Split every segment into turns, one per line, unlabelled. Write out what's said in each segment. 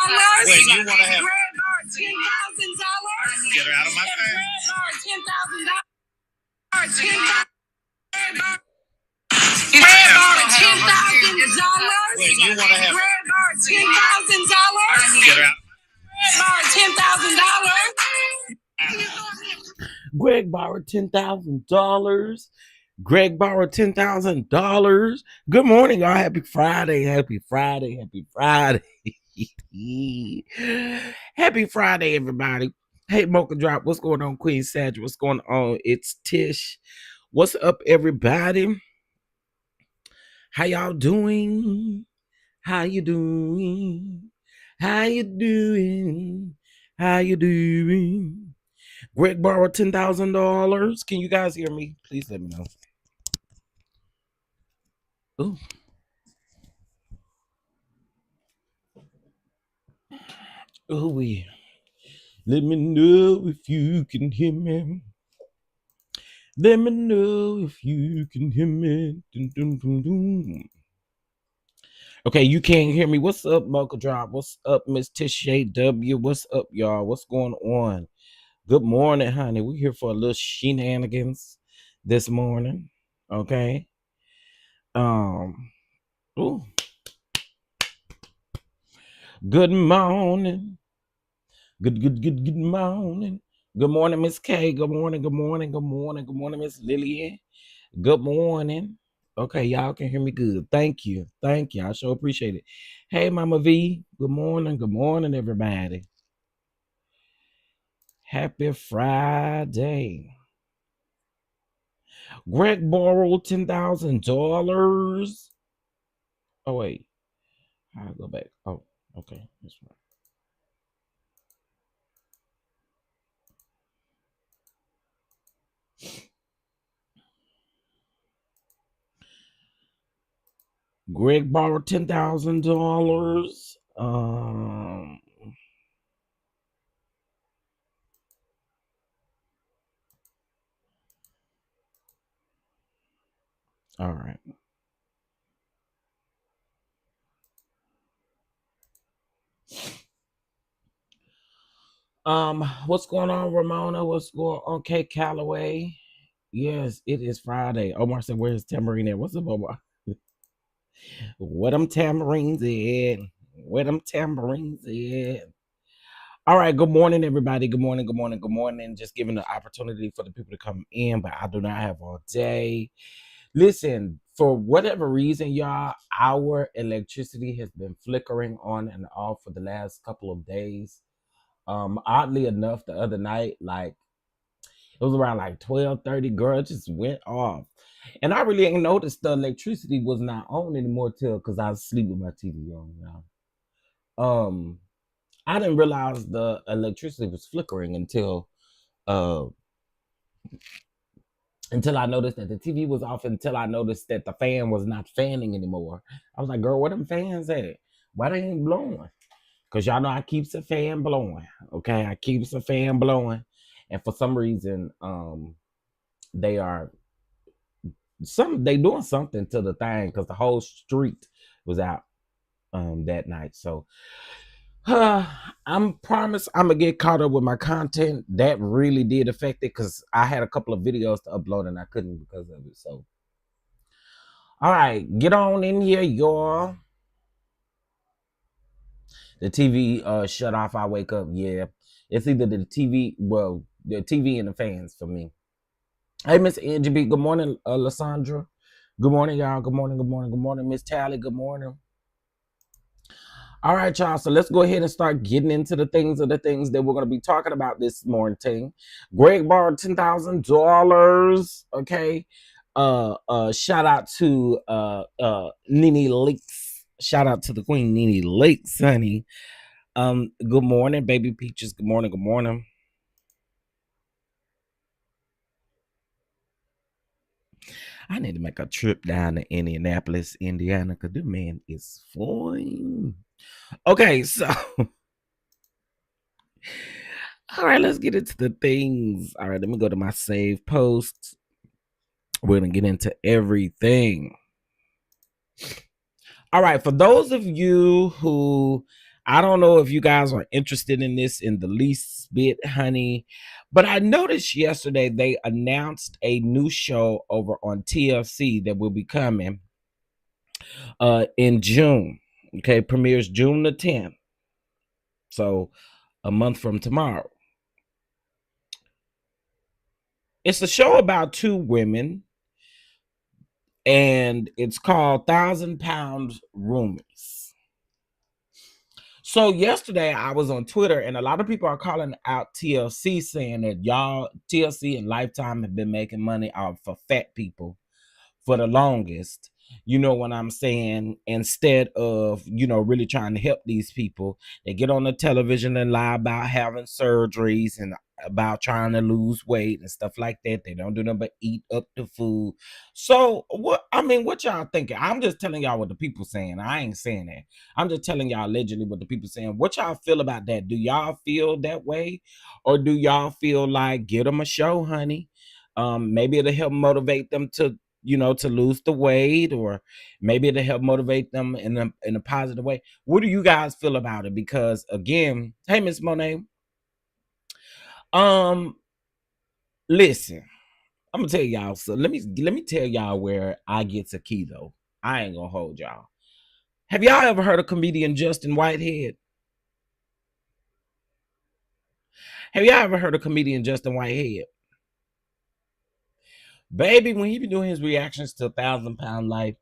When you want to have
$10,000.
Get her out of my face.
$10,000.
When you want to have
$10,000.
Get her out.
$10,000.
Greg borrowed $10,000. Greg borrowed $10,000. Good morning, y'all. Happy Friday. Happy Friday. Happy Friday. Happy Friday, everybody. Hey, Mocha Drop. What's going on, Queen Sag? What's going on? It's Tish. What's up, everybody? How y'all doing? How you doing? How you doing? How you doing? Greg borrowed $10,000. Can you guys hear me? Please let me know. Ooh. Oh, we. Let me know if you can hear me. Let me know if you can hear me. Dun, dun, dun, dun. Okay, you can't hear me. What's up, Mocha Drop? What's up, Miss Tish W? What's up, y'all? What's going on? Good morning, honey. We're here for a little shenanigans this morning. Okay. Ooh. Good morning. Good morning. Good morning, Miss K. Good morning, Miss Lillian. Good morning. Okay, y'all can hear me good. Thank you. I sure appreciate it. Hey, Mama V. Good morning, everybody. Happy Friday. Greg borrowed $10,000. Oh, wait. I'll go back. Oh, okay. That's right. Greg borrowed $10,000. All right. What's going on, Ramona? What's going on, Kate Calloway? Yes, it is Friday. Omar said, "Where's Tamarine at?" What's up, Omar? Where them tamarines at? Where them tamarines at? All right. Good morning, everybody. Good morning. Just giving the opportunity for the people to come in, but I do not have all day. Listen, for whatever reason, y'all, our electricity has been flickering on and off for the last couple of days. Oddly enough, the other night, like it was around like 12:30, girl, it just went off. And I really ain't noticed the electricity was not on anymore till because I was asleep with my TV on now. I didn't realize the electricity was flickering until I noticed that the TV was off, until I noticed that the fan was not fanning anymore. I was like, girl, where them fans at? Why they ain't blowing? Because y'all know I keeps a fan blowing. Okay, I keeps a fan blowing. And for some reason, they doing something to the thing because the whole street was out that night. So I'm promised I'm gonna get caught up with my content. That really did affect it because I had a couple of videos to upload and I couldn't because of it. So all right, get on in here, y'all. The TV shut off, I wake up. Yeah. It's either the TV, well, the TV and the fans for me. Hey, Miss Angie B. Good morning, Lysandra. Good morning, y'all. Good morning, Miss Tally. Good morning. All right, y'all. So let's go ahead and start getting into the things that we're going to be talking about this morning. Greg borrowed $10,000. Okay. Shout out to Nene Lakes. Shout out to the Queen Nene Lakes, honey. Good morning, baby peaches. Good morning. I need to make a trip down to Indianapolis, Indiana, because the man is fine. Okay, so all right, let's get into the things. All right, let me go to my save posts. We're gonna get into everything. All right, for those of you who I don't know if you guys are interested in this in the least bit, honey, but I noticed yesterday they announced a new show over on TLC that will be coming in June. Okay, premieres June the 10th. So a month from tomorrow. It's a show about two women, and it's called 1,000 Pound Roomies. So yesterday I was on Twitter, and a lot of people are calling out TLC, saying that y'all TLC and Lifetime have been making money off for fat people for the longest. You know what I'm saying? Instead of, really trying to help these people, they get on the television and lie about having surgeries and about trying to lose weight and stuff like that. They don't do nothing but eat up the food. So what y'all thinking? I'm just telling y'all what the people saying. I ain't saying that. I'm just telling y'all allegedly what the people saying. What y'all feel about that? Do y'all feel that way? Or do y'all feel like get them a show, honey? Maybe it'll help motivate them to lose the weight, or maybe it'll help motivate them in a positive way. What do you guys feel about it? Because again, hey, Miss Monet, um, listen, I'm gonna tell y'all. So let me tell y'all where I get to key though. I ain't gonna hold y'all. Have y'all ever heard of comedian Justin Whitehead? Have y'all ever heard of comedian Justin Whitehead? Baby, when he be doing his reactions to 1,000 Pound Life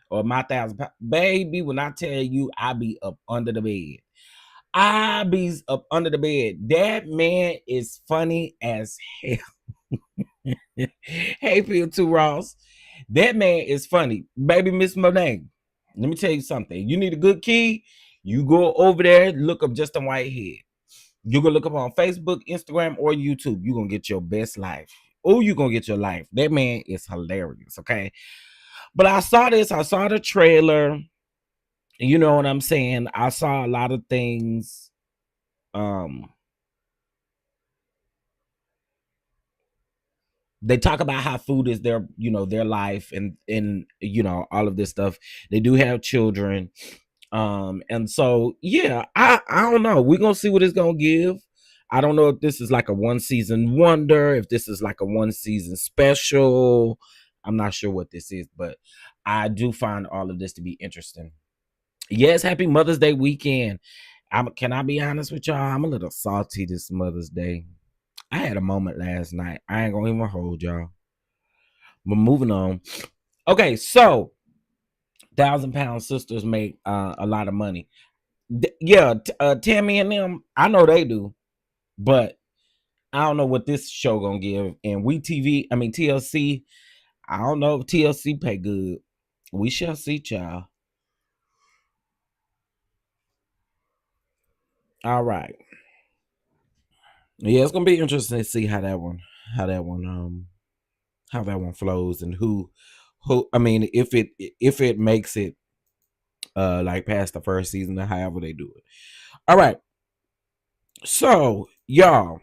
or my 1,000 pound, baby, when I tell you I be up under the bed. I be up under the bed. That man is funny as hell. Hey, Phil 2 Ross. That man is funny. Baby Miss Monet. Let me tell you something. You need a good key. You go over there, look up Justin Whitehead. You can look up on Facebook, Instagram, or YouTube. You're gonna get your best life. Oh, you're gonna get your life. That man is hilarious. Okay. But I saw this, I saw the trailer. You know what I'm saying? I saw a lot of things. They talk about how food is their life, and all of this stuff. They do have children. And so yeah, I don't know. We're gonna see what it's gonna give. I don't know if this is like a one season wonder, if this is like a one season special. I'm not sure what this is, but I do find all of this to be interesting. Yes, happy Mother's Day weekend. Can I be honest with y'all? I'm a little salty this Mother's Day. I had a moment last night. I ain't gonna even hold y'all. But moving on. Okay, so 1,000 Pound Sisters make a lot of money. Tammy and them, I know they do, but I don't know what this show gonna give. And TLC, I don't know if TLC pay good. We shall see, child. All right. Yeah, it's gonna be interesting to see how that one flows, and who if it makes it like past the first season, or however they do it. All right. So y'all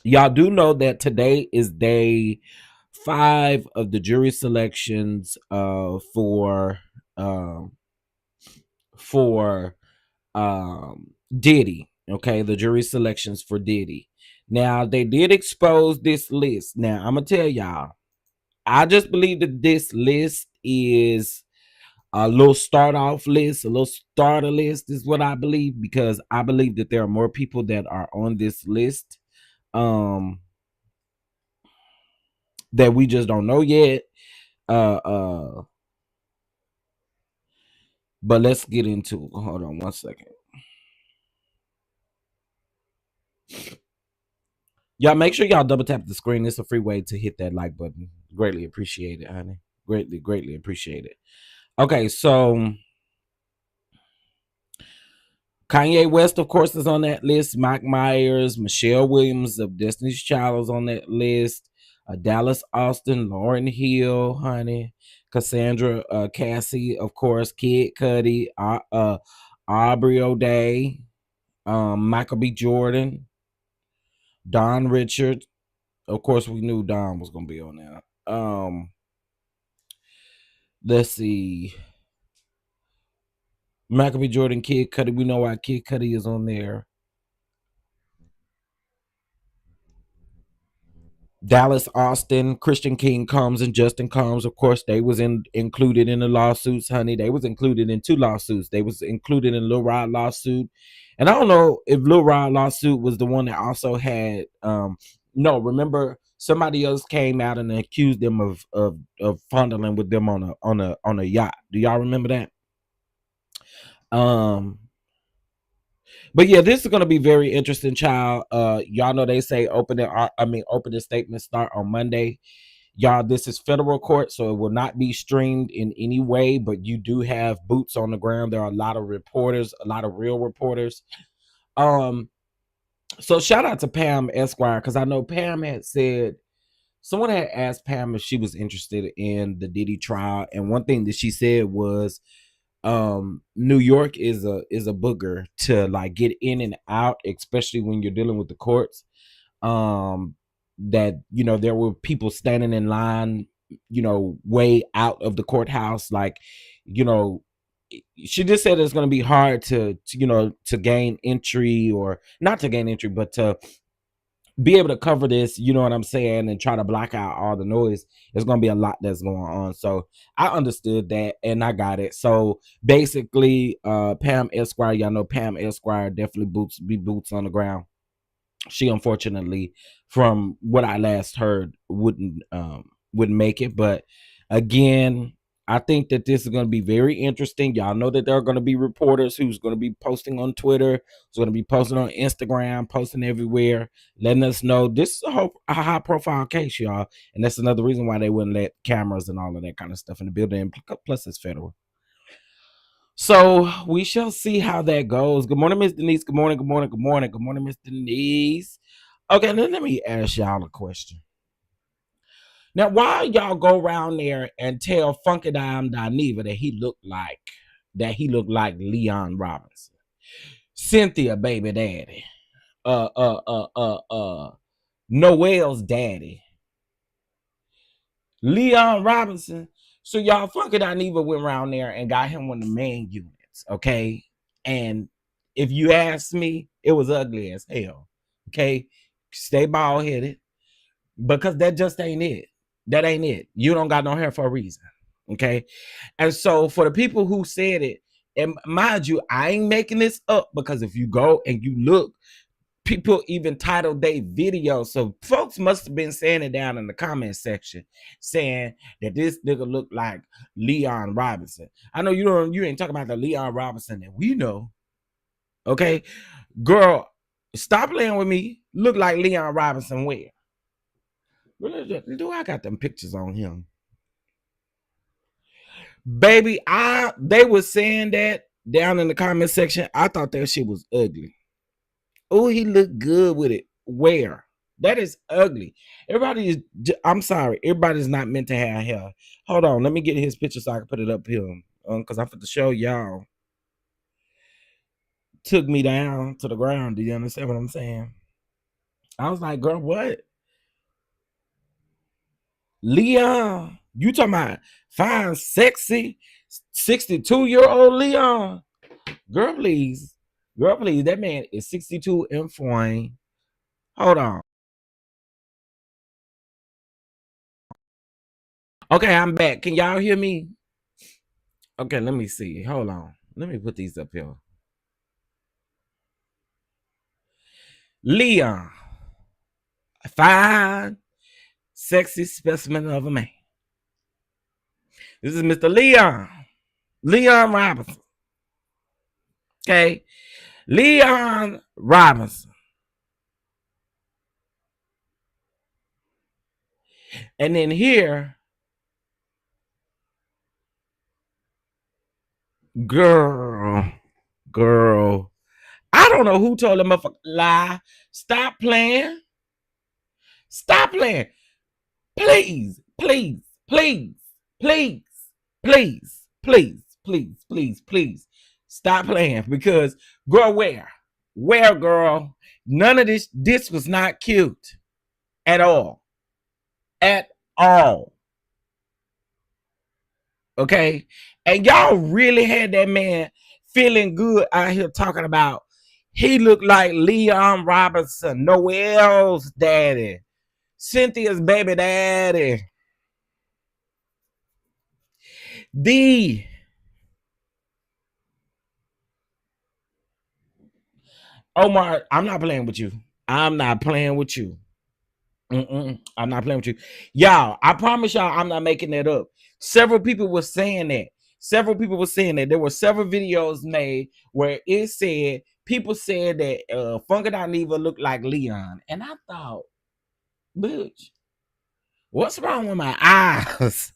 do know that today is day 5 of the jury selections for Diddy. Okay, the jury selections for Diddy. Now they did expose this list. Now I'm gonna tell y'all, I just believe that this list is a little start off list, a little starter list is what I believe, because I believe that there are more people that are on this list that we just don't know yet. Uh uh but let's get into it. Hold on one second. Y'all make sure y'all double tap the screen. It's a free way to hit that like button. Greatly appreciate it, honey. Greatly appreciate it. Okay, so Kanye West, of course, is on that list. Mike Myers, Michelle Williams of Destiny's Child is on that list. Dallas Austin, Lauryn Hill, honey. Cassandra Cassie, of course. Kid Cudi, Aubrey O'Day, Michael B. Jordan, Don Richard. Of course, we knew Don was going to be on there. Let's see. Michael B. Jordan, Kid Cudi. We know why Kid Cudi is on there. Dallas Austin, Christian King Combs, and Justin Combs. Of course, they was included in the lawsuits, honey. They was included in 2 lawsuits. They was included in Lil Rod lawsuit. And I don't know if Lil Rod lawsuit was the one that also had no, remember somebody else came out and accused them of fondling with them on a yacht. Do y'all remember that? But yeah, this is gonna be very interesting, child. Y'all know they say opening statements start on Monday. Y'all, this is federal court, so it will not be streamed in any way, but you do have boots on the ground. There are a lot of reporters, a lot of real reporters. So shout out to Pam Esquire, because I know Pam had said, someone had asked Pam if she was interested in the Diddy trial, and one thing that she said was, New York is a booger to like get in and out, especially when you're dealing with the courts. That, you know, there were people standing in line, you know, way out of the courthouse, like, you know, she just said it's going to be hard to you know, to gain entry, or not to gain entry, but to be able to cover this, you know what I'm saying, and try to block out all the noise. There's gonna be a lot that's going on. So I understood that and I got it. So basically, Pam Esquire, y'all know Pam Esquire definitely boots on the ground. She unfortunately, from what I last heard, wouldn't make it. But again, I think that this is going to be very interesting. Y'all know that there are going to be reporters who's going to be posting on Twitter, who's going to be posting on Instagram, posting everywhere, letting us know this is a high profile case, y'all. And that's another reason why they wouldn't let cameras and all of that kind of stuff in the building. Plus, it's federal. So we shall see how that goes. Good morning, Miss Denise. Good morning, good morning, good morning. Good morning, Miss Denise. Okay, let me ask y'all a question. Now, why y'all go around there and tell Funky Dime Dineva that he looked like Leon Robinson, Cynthia baby daddy, Noel's daddy, Leon Robinson? So y'all Funky Dineva went around there and got him one of the main units, okay? And if you ask me, it was ugly as hell, okay? Stay bald headed, because that just ain't it. That ain't it. You don't got no hair for a reason. Okay. And so for the people who said it, and mind you, I ain't making this up, because if you go and you look, people even titled their video. So folks must have been saying it down in the comment section, saying that this nigga looked like Leon Robinson. I know you ain't talking about the Leon Robinson that we know. Okay. Girl, stop playing with me. Look like Leon Robinson where? Do I got them pictures on him? Baby, they were saying that down in the comment section. I thought that shit was ugly. Oh, he looked good with it. Where? That is ugly. I'm sorry, everybody's not meant to have hair. Hold on, let me get his picture so I can put it up here. Because I'm for to show y'all. Took me down to the ground. Do you understand what I'm saying? I was like, girl, what? Leon, you talking about fine, sexy, 62-year-old Leon? Girl, please. Girl, please. That man is 62 and fine. Hold on. Okay, I'm back. Can y'all hear me? Okay, let me see. Hold on. Let me put these up here. Leon. A fine, sexy specimen of a man. This is Mr. Leon. Leon Robinson. Okay. Leon Robinson. And then here, girl. I don't know who told him to lie. Stop playing. Stop playing. Please, please, please, please, please, please, please, please, please. Stop playing, because girl, where, girl? None of this was not cute at all. At all. Okay? And y'all really had that man feeling good out here talking about he looked like Leon Robinson, Noel's daddy, Cynthia's baby daddy. Omar, I'm not playing with you. I'm not playing with you. I'm not playing with you. Y'all, I promise y'all I'm not making that up. Several people were saying that. There were several videos made where it said, people said that Funky Dineva looked like Leon. And I thought, bitch, what's wrong with my eyes?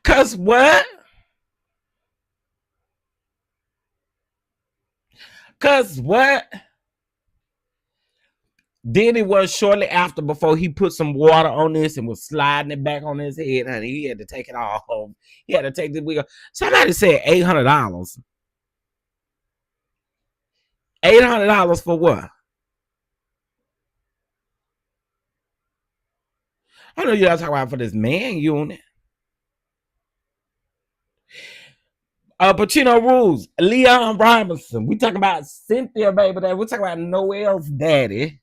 Cause what? Then it was shortly after, before he put some water on this and was sliding it back on his head, honey. He had to take it off. He had to take the wig off. Somebody said $800. $800 for what? I know y'all talking about for this man unit. But you know, rules. Leon Robinson. We talking about Cynthia, baby. We're talking about Noel's daddy.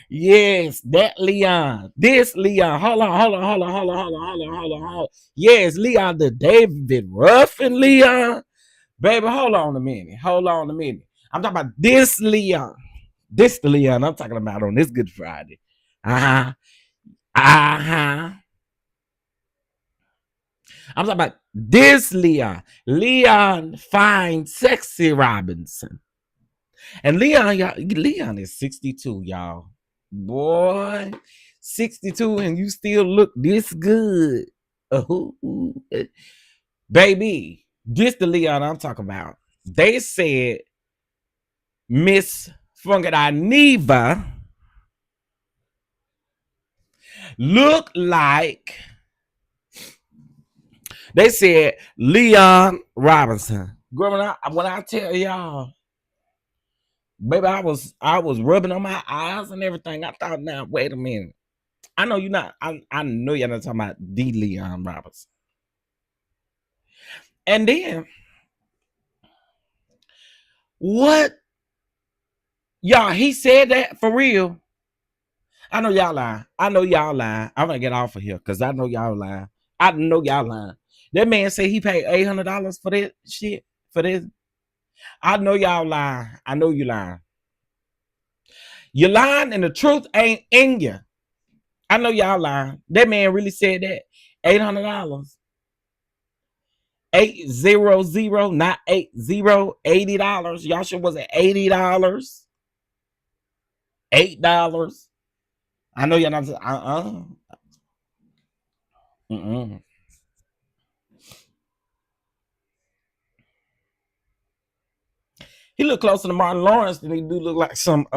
Yes, that Leon. This Leon. Hold on. Yes, Leon, the David Ruffin Leon. Baby, hold on a minute. I'm talking about this Leon. This the Leon I'm talking about on this Good Friday. I'm talking about this Leon. Leon Fine Sexy Robinson. And Leon is 62, y'all. Boy, 62 and you still look this good. Baby, this the Leon I'm talking about. They said Miss Funky Dineva look like, they said, Leon Robinson. Girl, when I tell y'all, baby, I was rubbing on my eyes and everything. I thought, now, wait a minute. I know you're not, I know you're not talking about the Leon Robinson. And then, what? Y'all, he said that for real. I know y'all lying. I'm gonna get off of here because I know y'all lying. That man said he paid $800 for that shit. For this. I know y'all lying. I know you lying. You're lying and the truth ain't in you. I know y'all lying. That man really said that. $800. 800, not 80, $80. Y'all sure was it $80? $8. I know y'all not. He look closer to Martin Lawrence than he do look like some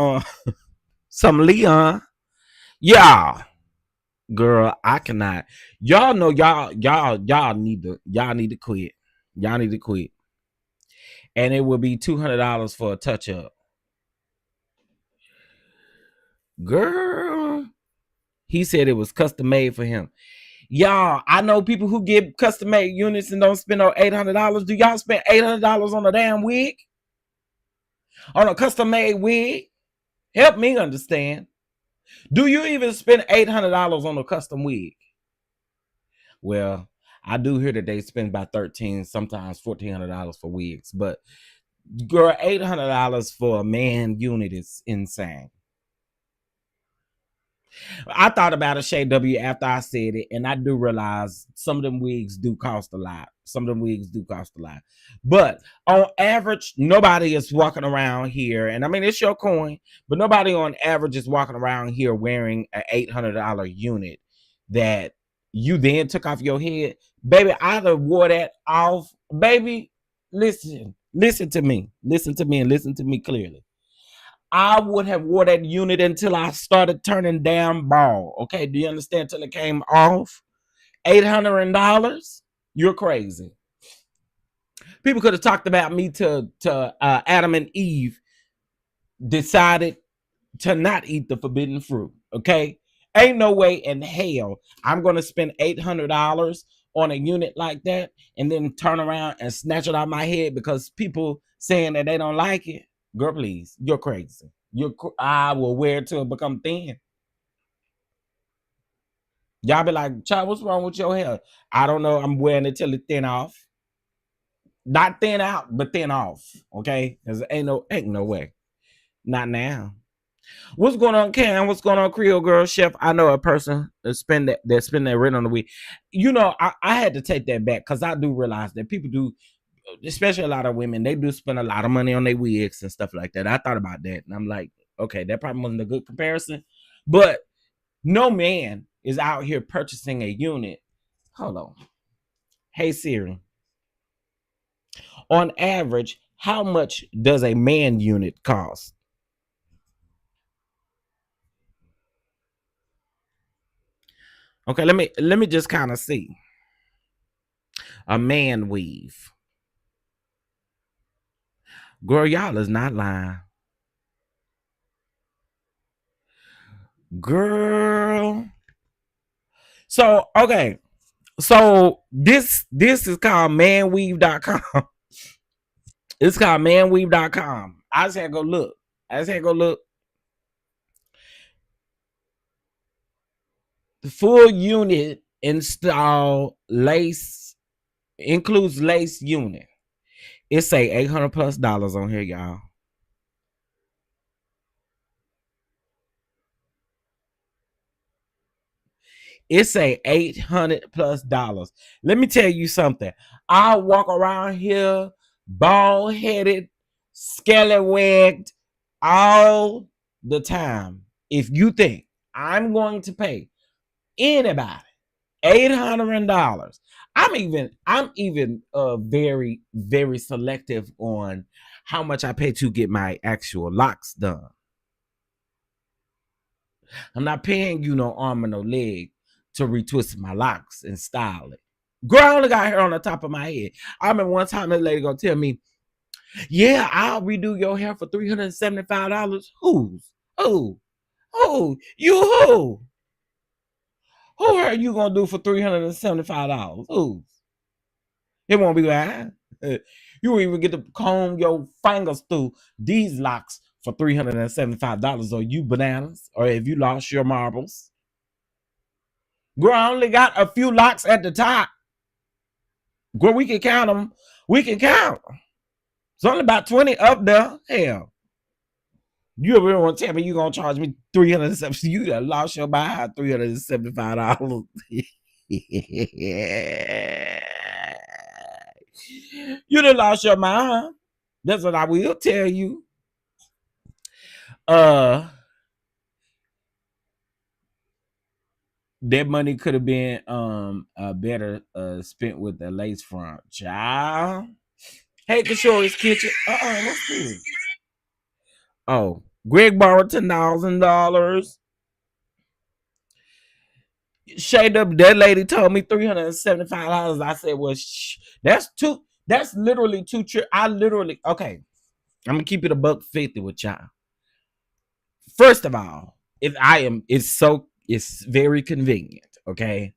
Leon. Yeah. Girl, I cannot. Y'all know y'all need to quit. Y'all need to quit. And it will be $200 for a touch up. Girl, he said it was custom made for him. Y'all, I know people who get custom made units and don't spend no $800. Do y'all spend $800 on a damn wig? On a custom made wig? Help me understand. Do you even spend $800 on a custom wig? Well, I do hear that they spend about $1,300, sometimes $1,400 for wigs. But girl, $800 for a man unit is insane. I thought about a Shay W after I said it, and I do realize some of them wigs do cost a lot. But on average, nobody is walking around here, and I mean, it's your coin, but nobody on average is walking around here wearing an $800 unit that you then took off your head. Baby, I'd have wore that off. Baby, listen to me and listen to me clearly. I would have wore that unit until I started turning damn bald. Okay, do you understand? Until it came off. $800? You're crazy. People could have talked about me to Adam and Eve decided to not eat the forbidden fruit. Okay, ain't no way in hell I'm gonna spend $800 on a unit like that and then turn around and snatch it out of my head because people saying that they don't like it. Girl, please, you're crazy. I will wear it till it become thin. Y'all be like, child, what's wrong with your hair? I don't know. I'm wearing it till it thin off. Not thin out, but thin off. Okay? Because ain't no way. Not now. What's going on, Cam? What's going on, Creole Girl Chef? I know a person that spend that rent on the week. You know, I had to take that back because I do realize that people do, especially a lot of women, they do spend a lot of money on their wigs and stuff like that. I thought about that and I'm like, okay, that probably wasn't a good comparison. But no man is out here purchasing a unit. Hold on. Hey Siri. On average, how much does a man unit cost? Okay, let me just kind of see. A man weave. Girl, y'all is not lying. Girl. So, okay. So this is called manweave.com. It's called manweave.com. I just had to go look. The full unit install lace includes lace unit. It say $800+ on here, y'all. It say $800+. Let me tell you something. I walk around here bald headed, scallywagged all the time. If you think I'm going to pay anybody $800, I'm even very, very selective on how much I pay to get my actual locks done. I'm not paying you no arm and no leg to retwist my locks and style it. Girl, I only got hair on the top of my head. I remember one time this lady gonna tell me, yeah, I'll redo your hair for $375. Who's? Who? Who? You who? Who are you gonna do for $375? Who? It won't be that. You won't even get to comb your fingers through these locks for $375. Or you bananas? Or if you lost your marbles? Girl, I only got a few locks at the top. Girl, we can count them. We can count. It's only about 20 up there. Hell. You ever want to tell me you gonna charge me $370? You done lost your mind $375. You done lost your mind. That's what I will tell you. That money could have been better spent with the lace front. Child. Hey, Kishori's Kitchen. What's this? Oh, Greg borrowed $10,000. Shade up, that lady told me $375. I said, well, that's literally two trips. Okay, I'm gonna keep it $150 with y'all. First of all, it's very convenient. Okay.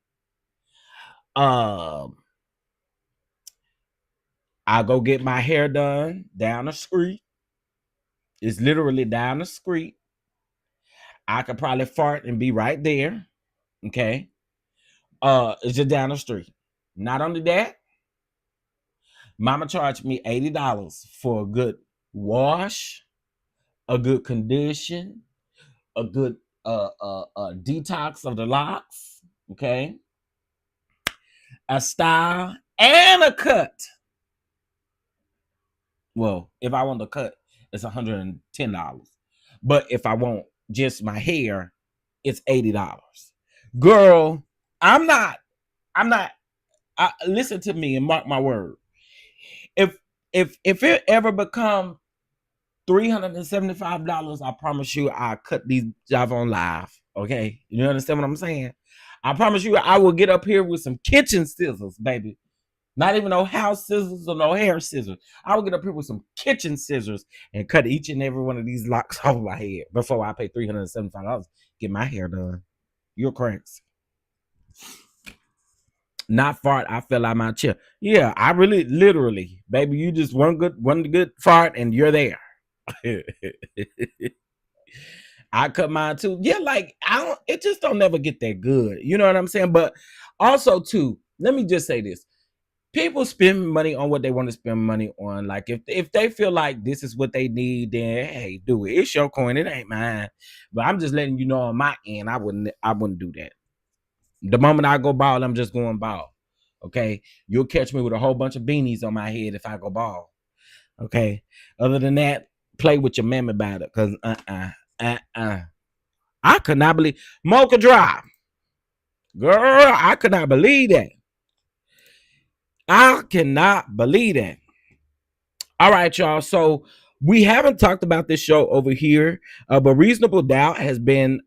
I go get my hair done down the street. It's literally down the street. I could probably fart and be right there. Okay. It's just down the street. Not only that, mama charged me $80 for a good wash, a good condition, a good detox of the locks, okay, a style, and a cut. Well, if I want the cut, it's $110. But if I want just my hair, it's $80. Girl, I'm not. Listen to me and mark my word. If it ever become $375, I promise you I cut these jobs on live. Okay, you understand what I'm saying? I promise you I will get up here with some kitchen scissors, baby. Not even no house scissors or no hair scissors. I will get up here with some kitchen scissors and cut each and every one of these locks off my head before I pay $375 to get my hair done. You're crazy. Not fart, I fell out my chair. Yeah, I really literally, baby, you just one good fart and you're there. I cut mine too. Yeah, like I don't it just don't never get that good. You know what I'm saying? But also too, let me just say this. People spend money on what they want to spend money on. Like if they feel like this is what they need, then hey, do it. It's your coin, it ain't mine. But I'm just letting you know on my end, I wouldn't do that. The moment I go bald, I'm just going bald. Okay. You'll catch me with a whole bunch of beanies on my head if I go bald. Okay. Other than that, play with your mammy about it. Cause I could not believe Mocha Drive. Girl, I could not believe that. I cannot believe that. All right, y'all. So we haven't talked about this show over here, but Reasonable Doubt has been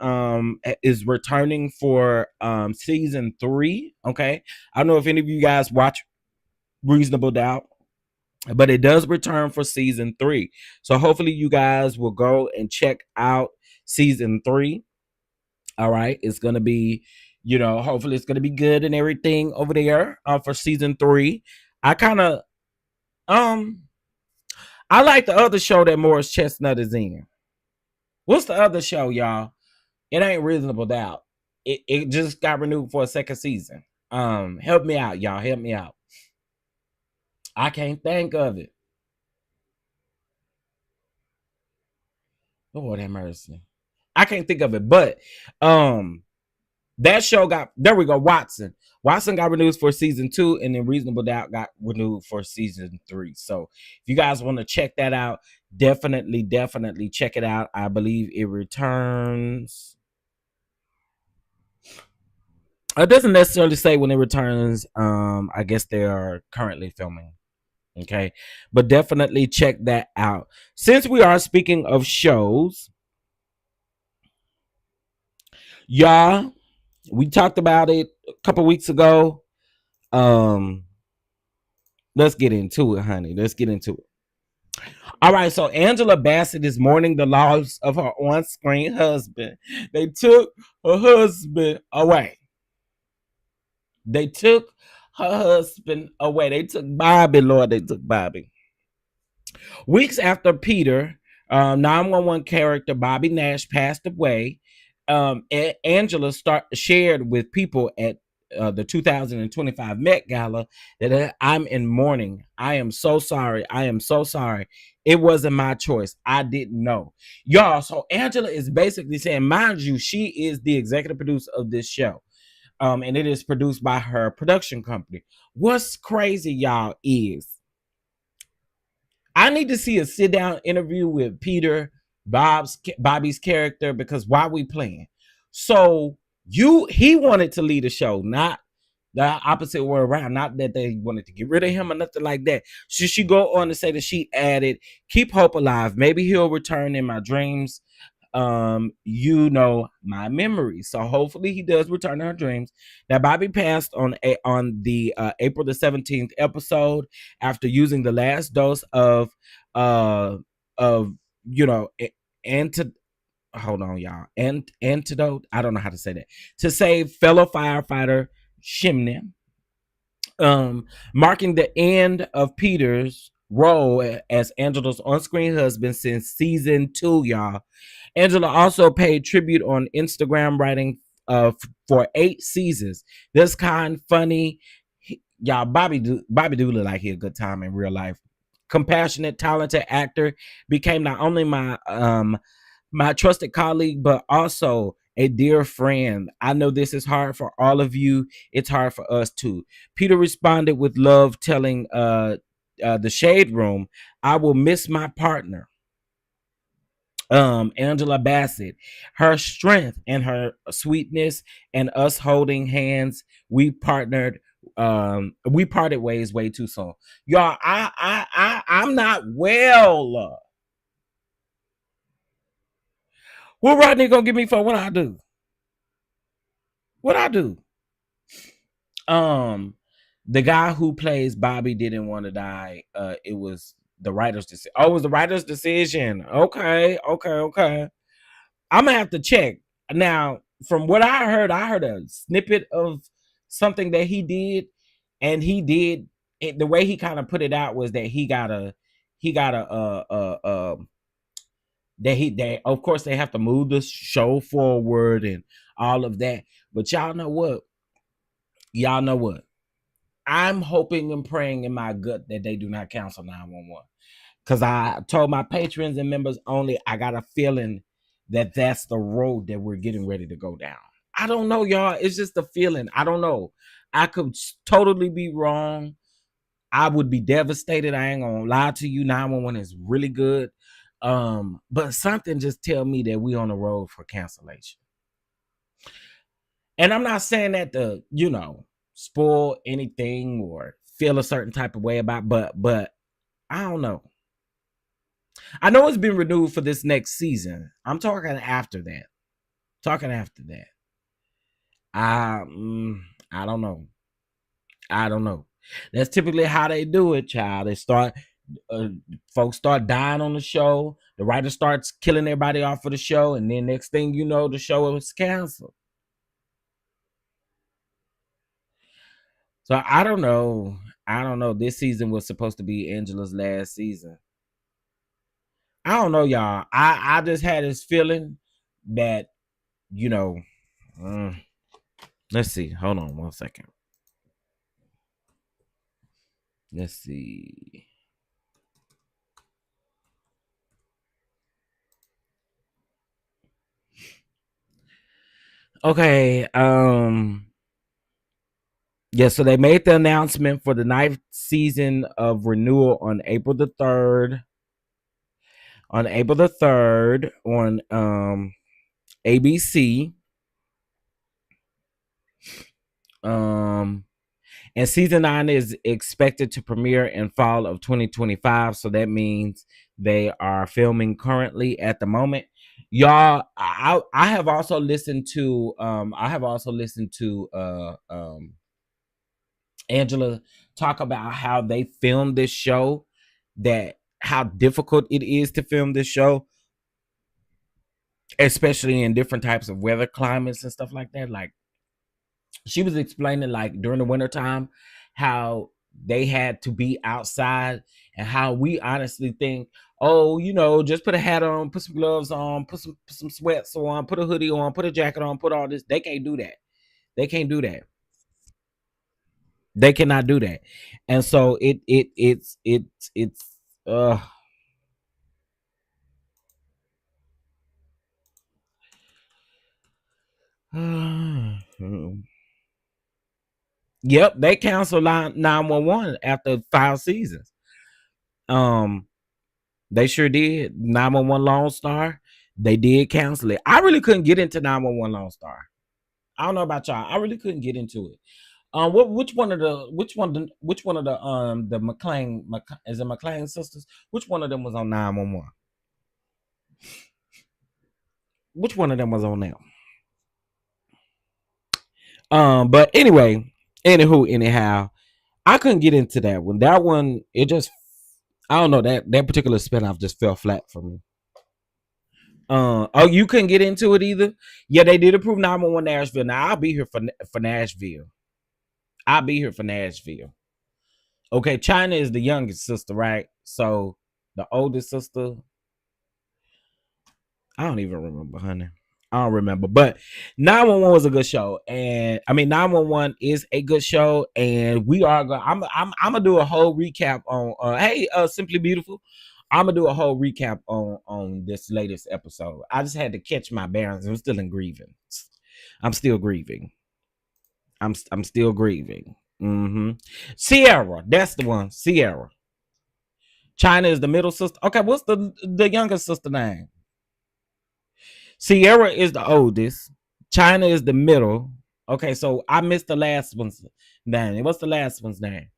is returning for season 3. Okay. I don't know if any of you guys watch Reasonable Doubt, but it does return for season 3. So hopefully you guys will go and check out season 3. All right. It's gonna be, hopefully it's gonna be good and everything over there for season 3. I kind of I like the other show that Morris Chestnut is in. What's the other show, y'all? It ain't Reasonable Doubt. It just got renewed for a second season. Help me out, y'all. Help me out. I can't think of it. Lord have mercy. I can't think of it, but that show got, there we go, Watson. Watson got renewed for season 2, and then Reasonable Doubt got renewed for season 3. So if you guys want to check that out, definitely check it out. I believe it returns. It doesn't necessarily say when it returns. I guess they are currently filming. Okay, but definitely check that out. Since we are speaking of shows, y'all, we talked about it a couple weeks ago. Let's get into it, honey. Let's get into it. All right, so Angela Bassett is mourning the loss of her on-screen husband. They took her husband away. They took her husband away. They took Bobby, Lord. They took Bobby. Weeks after Peter, 911 character Bobby Nash passed away, Angela shared with people at the 2025 Met Gala that I'm in mourning. I am so sorry. I am so sorry. It wasn't my choice. I didn't know. Y'all, so Angela is basically saying, mind you, she is the executive producer of this show. And it is produced by her production company. What's crazy, y'all, is I need to see a sit down interview with Peter, Bobby's character, because why we playing? So he wanted to lead the show, not the opposite way around. Not that they wanted to get rid of him or nothing like that. Should she go on to say that she added, keep hope alive? Maybe he'll return in my dreams. My memories. So hopefully he does return to her dreams. Now Bobby passed on the April the 17th episode after using the last dose of hold on, y'all, antidote, I don't know how to say that, to save fellow firefighter Chimney, marking the end of Peter's role as Angela's on-screen husband since season 2, y'all. Angela also paid tribute on Instagram, writing for 8 seasons. This kind, funny, y'all. Bobby do look like he a good time in real life. Compassionate, talented actor, became not only my trusted colleague, but also a dear friend. I know this is hard for all of you. It's hard for us too. Peter responded with love, telling the Shade Room, I will miss my partner, Angela Bassett, her strength and her sweetness, and us holding hands. We parted ways way too soon. Y'all, I'm not well. What Rodney gonna give me for what I do? What I do? The guy who plays Bobby didn't want to die. It was the writer's decision. Oh, it was the writer's decision. Okay. I'm gonna have to check. Now, from what I heard a snippet of something that he did, and he did it, the way he kind of put it out was that he got a that of course they have to move the show forward and all of that. But y'all know what? Y'all know what? I'm hoping and praying in my gut that they do not cancel 911. Because I told my patrons and members only, I got a feeling that that's the road that we're getting ready to go down. I don't know, y'all. It's just a feeling. I don't know. I could totally be wrong. I would be devastated. I ain't gonna lie to you. 911 is really good. But something just tell me that we on the road for cancellation. And I'm not saying that to, spoil anything or feel a certain type of way about, but I don't know. I know it's been renewed for this next season. I'm talking after that. I don't know. I don't know. That's typically how they do it, child. They start, folks start dying on the show. The writer starts killing everybody off of the show, and then next thing you know, the show is canceled. So I don't know. This season was supposed to be Angela's last season. I don't know, y'all. I just had this feeling that, let's see. Hold on 1 second. Let's see. Okay. Yeah, so they made the announcement for the 9th season of renewal on April the 3rd. On ABC. And season 9 is expected to premiere in fall of 2025. So that means they are filming currently at the moment. Y'all, I have also listened to Angela talk about how they filmed this show, that how difficult it is to film this show, especially in different types of weather climates and stuff like that. Like, she was explaining, like, during the wintertime, how they had to be outside, and how we honestly think, oh, just put a hat on, put some gloves on, put some sweats on, put a hoodie on, put a jacket on, put all this. They can't do that. They can't do that. They cannot do that. And so it's yep, they canceled 911 after 5 seasons. They sure did. 911 Lone Star, they did cancel it. I really couldn't get into 911 Lone Star. I don't know about y'all. I really couldn't get into it. Which one of the the McClain, is it McClain sisters? Which one of them was on 911? Which one of them was on there? But anyway, anyhow, I couldn't get into that one. That one, it just, I don't know, that particular spinoff just fell flat for me. Oh, you couldn't get into it either? Yeah, they did approve 911 Nashville. Now I'll be here for Nashville. I'll be here for Nashville. Okay, China is the youngest sister, right? So the oldest sister, I don't even remember, honey. I don't remember, but 911 was a good show, and I mean 911 is a good show, and we are going. I'm gonna do a whole recap on. Hey, Simply Beautiful. I'm gonna do a whole recap on this latest episode. I just had to catch my bearings. I'm still in grieving. I'm still grieving. I'm still grieving. Sierra, that's the one. Sierra. China is the middle sister. Okay, what's the youngest sister name? Sierra is the oldest. China is the middle. Okay, so I missed the last one's name. What's the last one's name?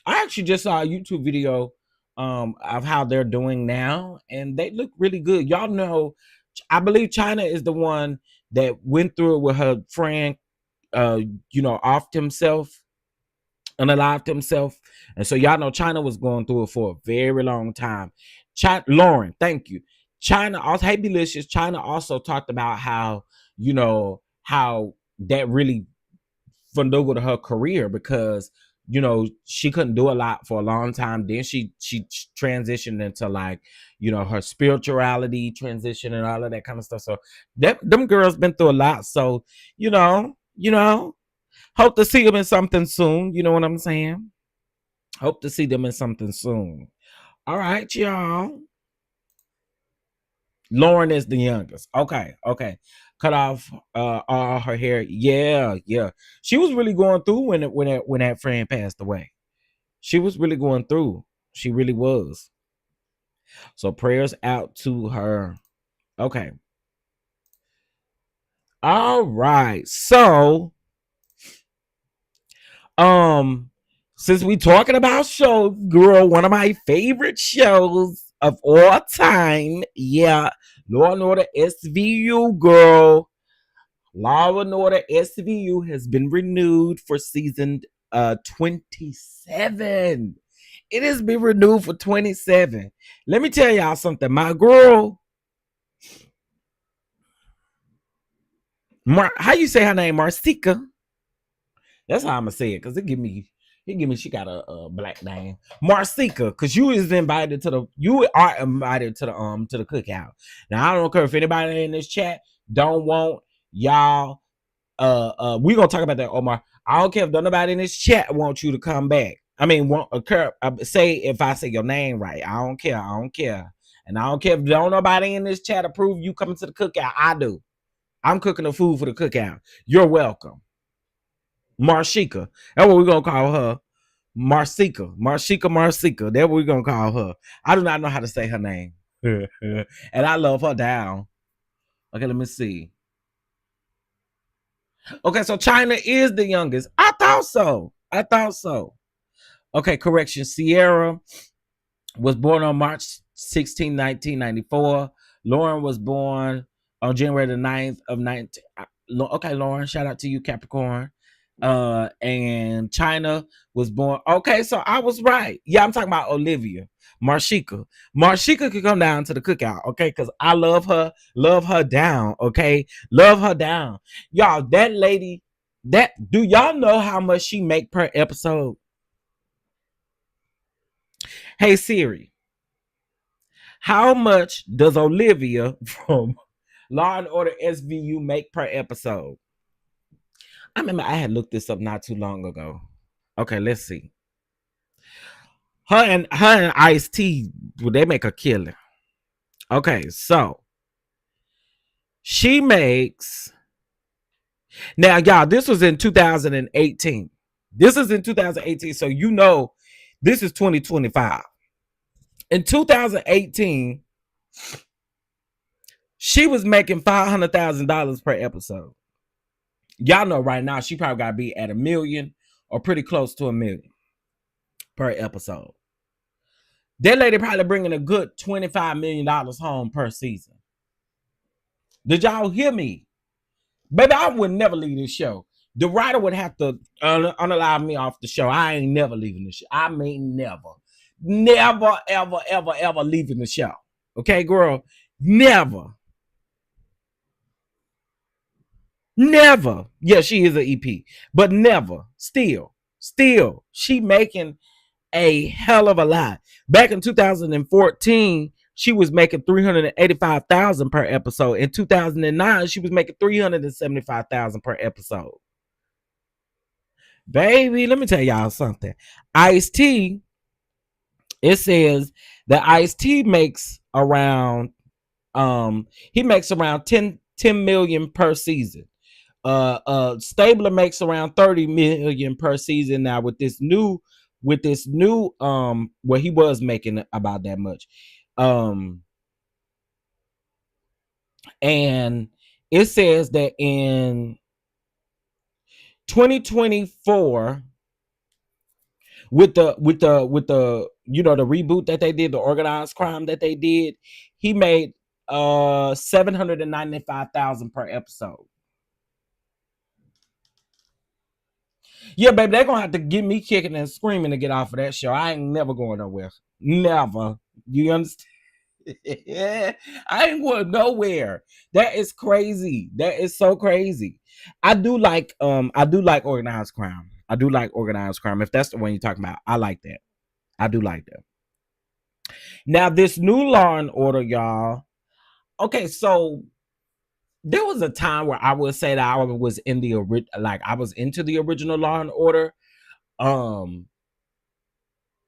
I actually just saw a YouTube video of how they're doing now, and they look really good. Y'all know, I believe China is the one that went through it with her friend, offed himself, unalived himself. And so y'all know China was going through it for a very long time. Lauren, thank you. China also, hey Delicious, China also talked about how, how that really fundugal to her career because she couldn't do a lot for a long time. Then she transitioned into like her spirituality transition and all of that kind of stuff. So them girls been through a lot. So hope to see them in something soon. You know what I'm saying? Hope to see them in something soon. All right, y'all. Lauren is the youngest. Okay. Cut off all her hair. Yeah. She was really going through when that friend passed away. She was really going through. She really was. So prayers out to her. Okay. All right. So since we talking about shows, girl, one of my favorite shows of all time, yeah, Law and Order SVU, girl. Law and Order SVU has been renewed for season 27. It has been renewed for 27. Let me tell y'all something. My girl, how you say her name? Marcika. That's how I'm gonna say it, because she got a black name. Marcika, because you are invited to the cookout. Now I don't care if anybody in this chat don't want y'all. We gonna talk about that, Omar. I don't care if nobody in this chat wants you to come back. I mean, say if I say your name right. I don't care. And I don't care if don't nobody in this chat approve you coming to the cookout. I do. I'm cooking the food for the cookout. You're welcome. Marcika. That's what we're gonna call her. Marcika. That's what we're gonna call her. I do not know how to say her name. And I love her down. Okay, let me see. Okay, so China is the youngest. I thought so. Okay, correction. Sierra was born on March 16, 1994. Lauren was born on January the 9th of 19. Okay, Lauren, shout out to you, Capricorn. And China was born. Okay, so I was right. Yeah, I'm talking about Olivia. Marcika could come down to the cookout, okay? Because I love her down, okay? Love her down. Y'all, that lady, do y'all know how much she make per episode? Hey Siri, how much does Olivia from Law and Order SVU make per episode? I remember I had looked this up not too long ago. Okay, let's see. Her and Ice-T, they make a killing. Okay, so she makes. Now, y'all, this was in 2018. This is in 2018, so this is 2025. In 2018, she was making $500,000 per episode. Y'all know right now she probably got to be at $1 million or pretty close to $1 million per episode. That lady probably bringing a good $25 million home per season. Did y'all hear me? Baby, I would never leave this show. The writer would have to unallow me off the show. I ain't never leaving the show. I mean, never, ever leaving the show. Okay, girl, never. Yeah, she is an EP, but never. Still, she making a hell of a lot. Back in 2014, she was making $385,000 per episode. In 2009, she was making $375,000 per episode. Baby, let me tell y'all something. Ice-T, it says that Ice-T makes around he makes around 10 million per season. Stabler makes around 30 million per season now with this new where he was making about that much. And it says that in 2024 with the the reboot that they did, the organized crime that they did, he made $795,000 per episode. Yeah, baby, they're gonna have to get me kicking and screaming to get off of that show. I ain't never going nowhere. Never. You understand? Yeah, I ain't going nowhere. That is crazy. That is so crazy. I do like organized crime. I do like organized crime. If that's the one you're talking about, I like that. I do like that. Now, this new Law and Order, y'all. Okay, so there was a time where I would say that I was in the like I was into the original Law and Order. Um,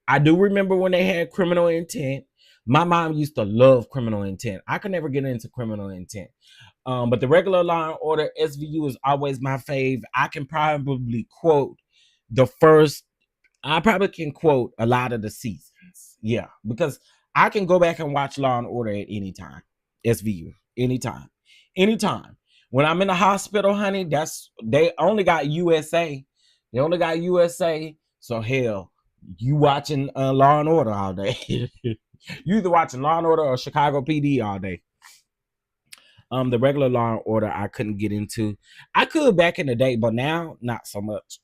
I do remember when they had Criminal Intent. My mom used to love Criminal Intent. I could never get into Criminal Intent. But the regular Law and Order SVU is always my fave. I can probably quote the first. I probably can quote a lot of the seasons. Yeah, because I can go back and watch Law and Order at any time. SVU, anytime. When I'm in the hospital, honey, they only got USA. They only got USA. So hell, you watching Law and Order all day. You either watching Law and Order or Chicago PD all day. The regular Law and Order I couldn't get into. I could back in the day, but now not so much.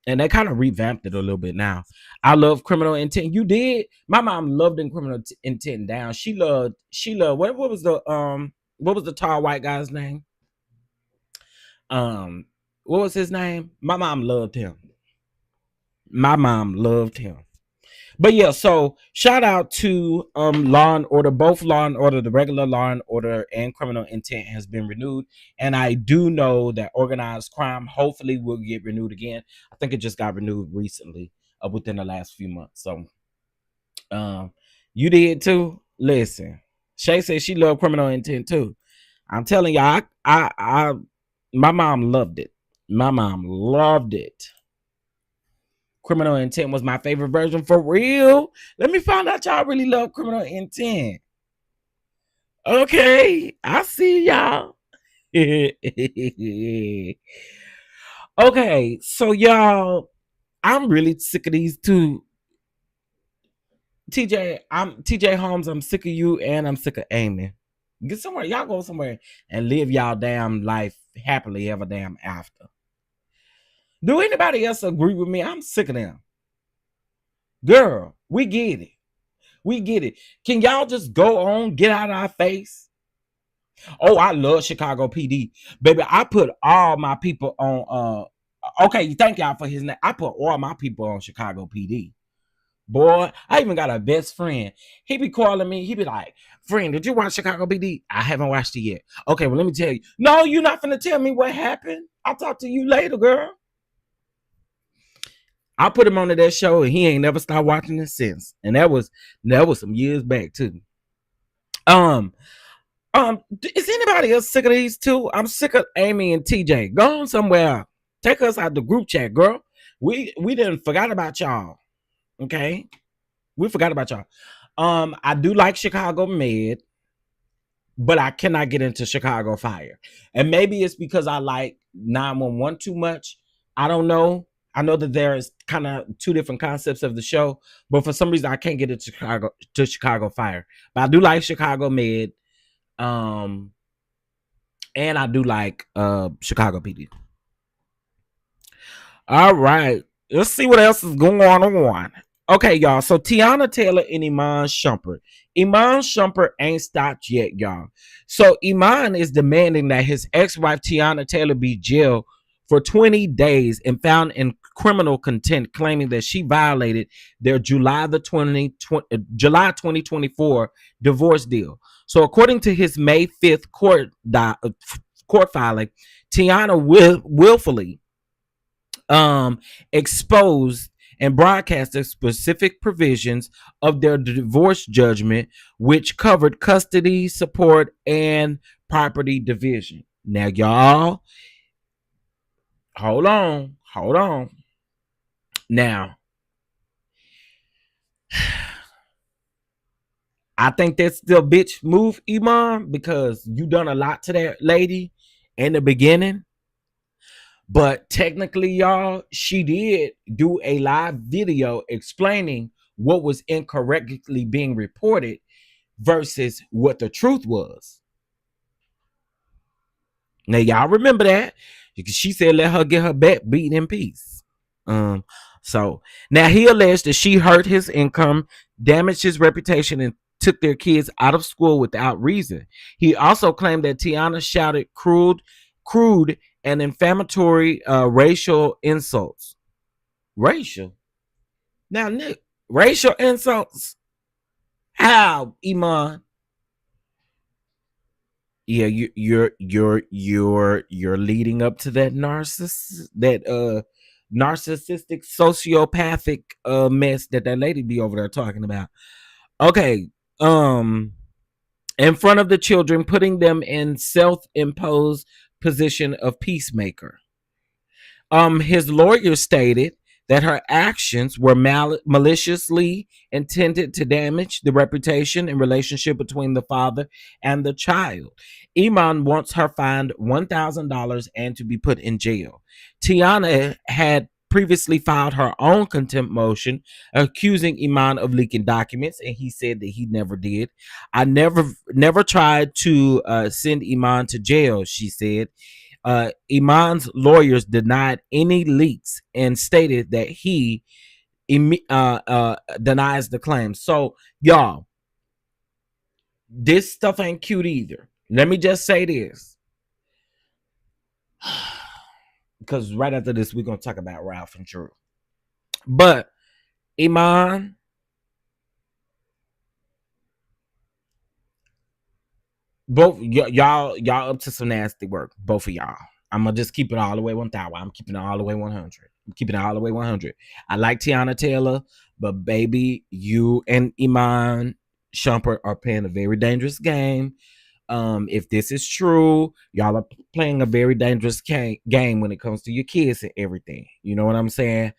And they kind of revamped it a little bit now. I love Criminal Intent. You did? My mom loved in Criminal Intent down. She loved what was the tall white guy's name? Um what was his name? My mom loved him. My mom loved him. But yeah, so shout out to Law and Order. Both Law and Order, the regular Law and Order and Criminal Intent has been renewed. And I do know that Organized Crime hopefully will get renewed again. I think it just got renewed recently, within the last few months. So you did too? Listen. Shay said she loved Criminal Intent too. I'm telling y'all, I my mom loved it. My mom loved it. Criminal Intent was my favorite version for real. Let me find out y'all really love Criminal Intent. Okay, I see y'all. Okay, so y'all, I'm really sick of these two. TJ Holmes, I'm sick of you and I'm sick of Amy. Get somewhere, y'all go somewhere and live y'all damn life happily ever damn after. Do anybody else agree with me? I'm sick of them. Girl, we get it. We get it. Can y'all just go on, get out of our face? Oh, I love Chicago PD. Baby, I put all my people on okay, thank y'all for his name. I put all my people on Chicago PD. Boy, I even got a best friend. He be calling me. He be like, friend, did you watch Chicago PD? I haven't watched it yet. Okay, well, let me tell you. No, you're not finna tell me what happened. I'll talk to you later, girl. I put him onto that show and he ain't never stopped watching it since. And that was some years back too. Is anybody else sick of these two? I'm sick of Amy and TJ. Go on somewhere. Take us out the group chat, girl. We didn't forgot about y'all. Okay. We forgot about y'all. I do like Chicago Med, but I cannot get into Chicago Fire. And maybe it's because I like 911 too much. I don't know. I know that there's kind of two different concepts of the show, but for some reason I can't get into Chicago Fire. But I do like Chicago Med. And I do like Chicago PD. All right. Let's see what else is going on. Okay, y'all. So Teyana Taylor and Iman Shumpert. Iman Shumpert ain't stopped yet, y'all. So Iman is demanding that his ex-wife Teyana Taylor be jailed for 20 days and found in criminal contempt, claiming that she violated their July 2024 divorce deal. So according to his May 5th court filing, Teyana willfully exposed and broadcasted specific provisions of their divorce judgment, which covered custody, support, and property division. Now, y'all, hold on. Now, I think that's the bitch move, Iman, because you done a lot to that lady in the beginning. But technically, y'all, she did do a live video explaining what was incorrectly being reported versus what the truth was. Now, y'all remember that? Because she said, let her get her back beat in peace. So now he alleged that she hurt his income, damaged his reputation, and took their kids out of school without reason. He also claimed that Teyana shouted crude and inflammatory racial insults. Racial? Now, Nick, racial insults? How, Iman? Yeah, you're leading up to that narcissistic sociopathic mess that lady be over there talking about. Okay, in front of the children, putting them in self-imposed position of peacemaker. His lawyer stated that her actions were maliciously intended to damage the reputation and relationship between the father and the child. Iman wants her fined $1,000 and to be put in jail. Teyana had previously filed her own contempt motion accusing Iman of leaking documents, and he said that he never did. I never tried to send Iman to jail, she said. Iman's lawyers denied any leaks and stated that he denies the claim. So, y'all, this stuff ain't cute either. Let me just say this, because right after this, we're going to talk about Ralph and Drew. But, Iman, both y'all up to some nasty work, both of y'all. I'm gonna just keep it all the way 1,000. I'm keeping it all the way 100. I'm keeping it all the way 100. I like Teyana Taylor, but baby, you and Iman Shumpert are playing a very dangerous game. If this is true, y'all are playing a very dangerous game when it comes to your kids and everything. You know what I'm saying?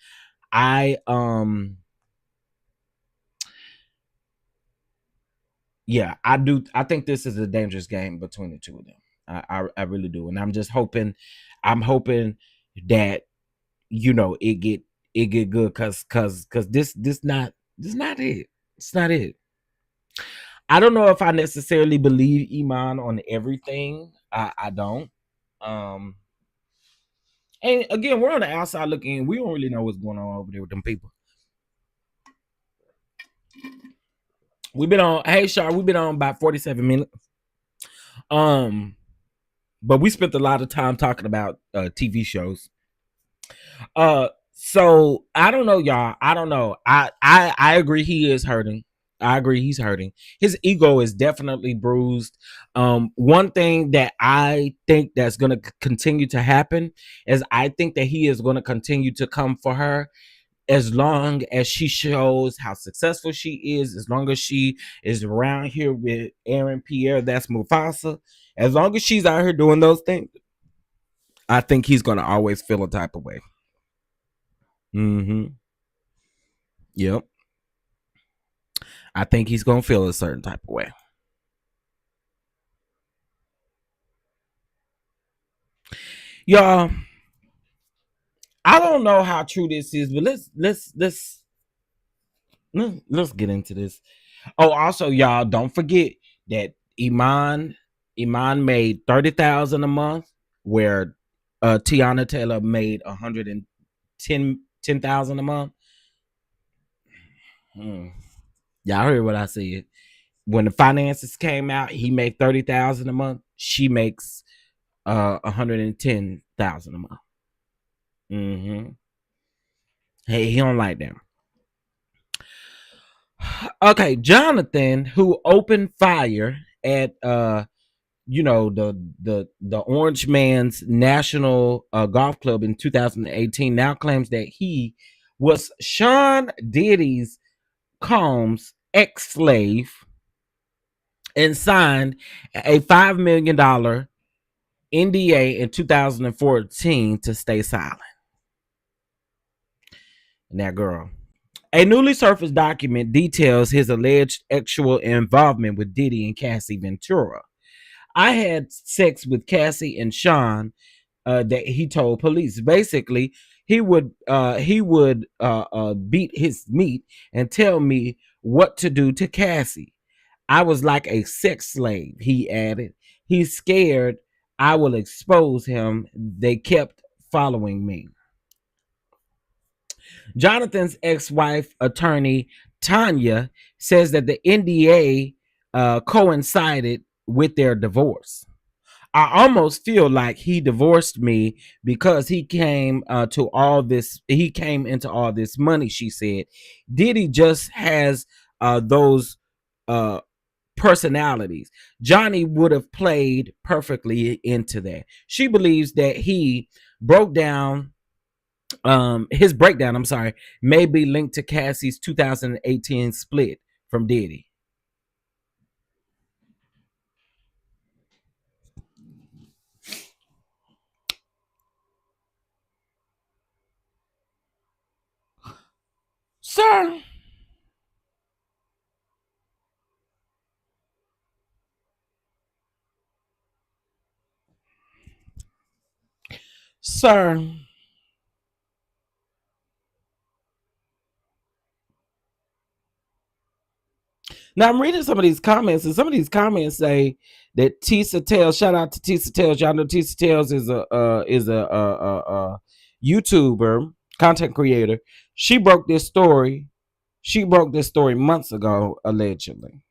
Yeah, I do. I think this is a dangerous game between the two of them. I really do, and I'm just hoping. I'm hoping that it get good, cause this not it. It's not it. I don't know if I necessarily believe Iman on everything. I don't. And again, we're on the outside looking in. We don't really know what's going on over there with them people. We've been on. Hey, Shar, we've been on about 47 minutes. But we spent a lot of time talking about TV shows. So I don't know, y'all. I don't know. I agree he is hurting. I agree he's hurting. His ego is definitely bruised. One thing that I think that's going to continue to happen is I think that he is going to continue to come for her as long as she shows how successful she is, as long as she is around here with Aaron Pierre, that's Mufasa, as long as she's out here doing those things, I think he's going to always feel a type of way. Yep. I think he's going to feel a certain type of way. Y'all, I don't know how true this is, but let's get into this. Oh, also, y'all, don't forget that Iman made $30,000 a month, where Teyana Taylor made $110,000 a month. Y'all heard what I said. When the finances came out, he made $30,000 a month. She makes $110,000 a month. Hey, he don't like them. Okay, Jonathan, who opened fire at the Orange Man's National Golf Club in 2018, now claims that he was Sean Diddy's Combs' ex-slave and signed a $5 million NDA in 2014 to stay silent. Now, girl, a newly surfaced document details his alleged sexual involvement with Diddy and Cassie Ventura. I had sex with Cassie and Sean, that he told police. Basically, he would beat his meat and tell me what to do to Cassie. I was like a sex slave, he added. He's scared I will expose him. They kept following me. Jonathan's ex-wife, attorney Tanya, says that the NDA coincided with their divorce. I almost feel like he divorced me because he came to all this. He came into all this money. She said, Diddy just has those uh, personalities. Johnny would have played perfectly into that. She believes that he broke down. His breakdown, I'm sorry, may be linked to Cassie's 2018 split from Diddy. Sir, sir. Now I'm reading some of these comments, and some of these comments say that Tisa Tales. Shout out to Tisa Tales. Y'all know Tisa Tales is a YouTuber, content creator. She broke this story. She broke this story months ago, allegedly.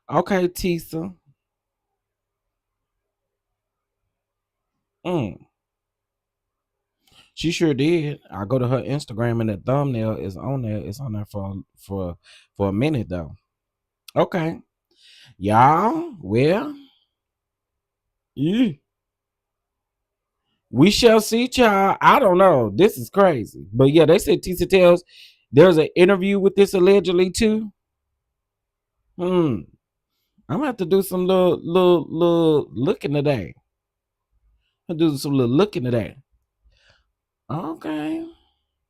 Okay, Tisa. Mm, she sure did. I go to her Instagram, and the thumbnail is on there. It's on there for a minute though. Okay, y'all. Well, yeah. We shall see, child. I don't know. This is crazy. But yeah, they said Tisa Tells there's an interview with this allegedly too. I'm gonna have to do some little looking today. I'll do some little looking today. Okay.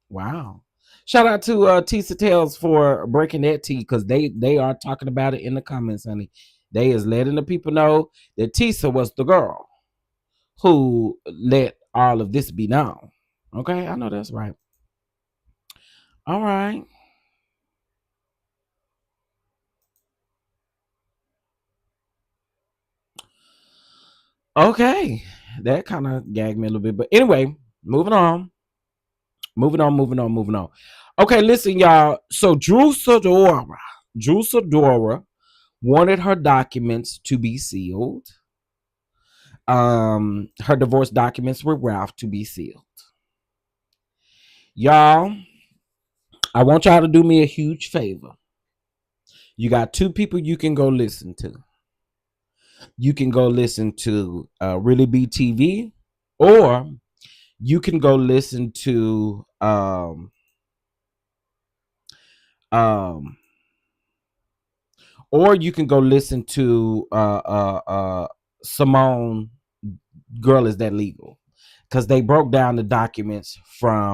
Wow. Shout out to Tisa Tells for breaking that tea because they are talking about it in the comments, honey. They is letting the people know that Tisa was the girl who let all of this be known. Okay, I know that's right. All right. Okay. That kind of gagged me a little bit. But anyway, moving on. Moving on. Okay, listen, y'all. So Drew Sidora wanted her documents to be sealed. Her divorce documents with Ralph to be sealed. Y'all, I want y'all to do me a huge favor. You got two people you can go listen to. You can go listen to Really Be TV, or you can go listen to um or you can go listen to Simone Girl Is That Legal, because they broke down the documents from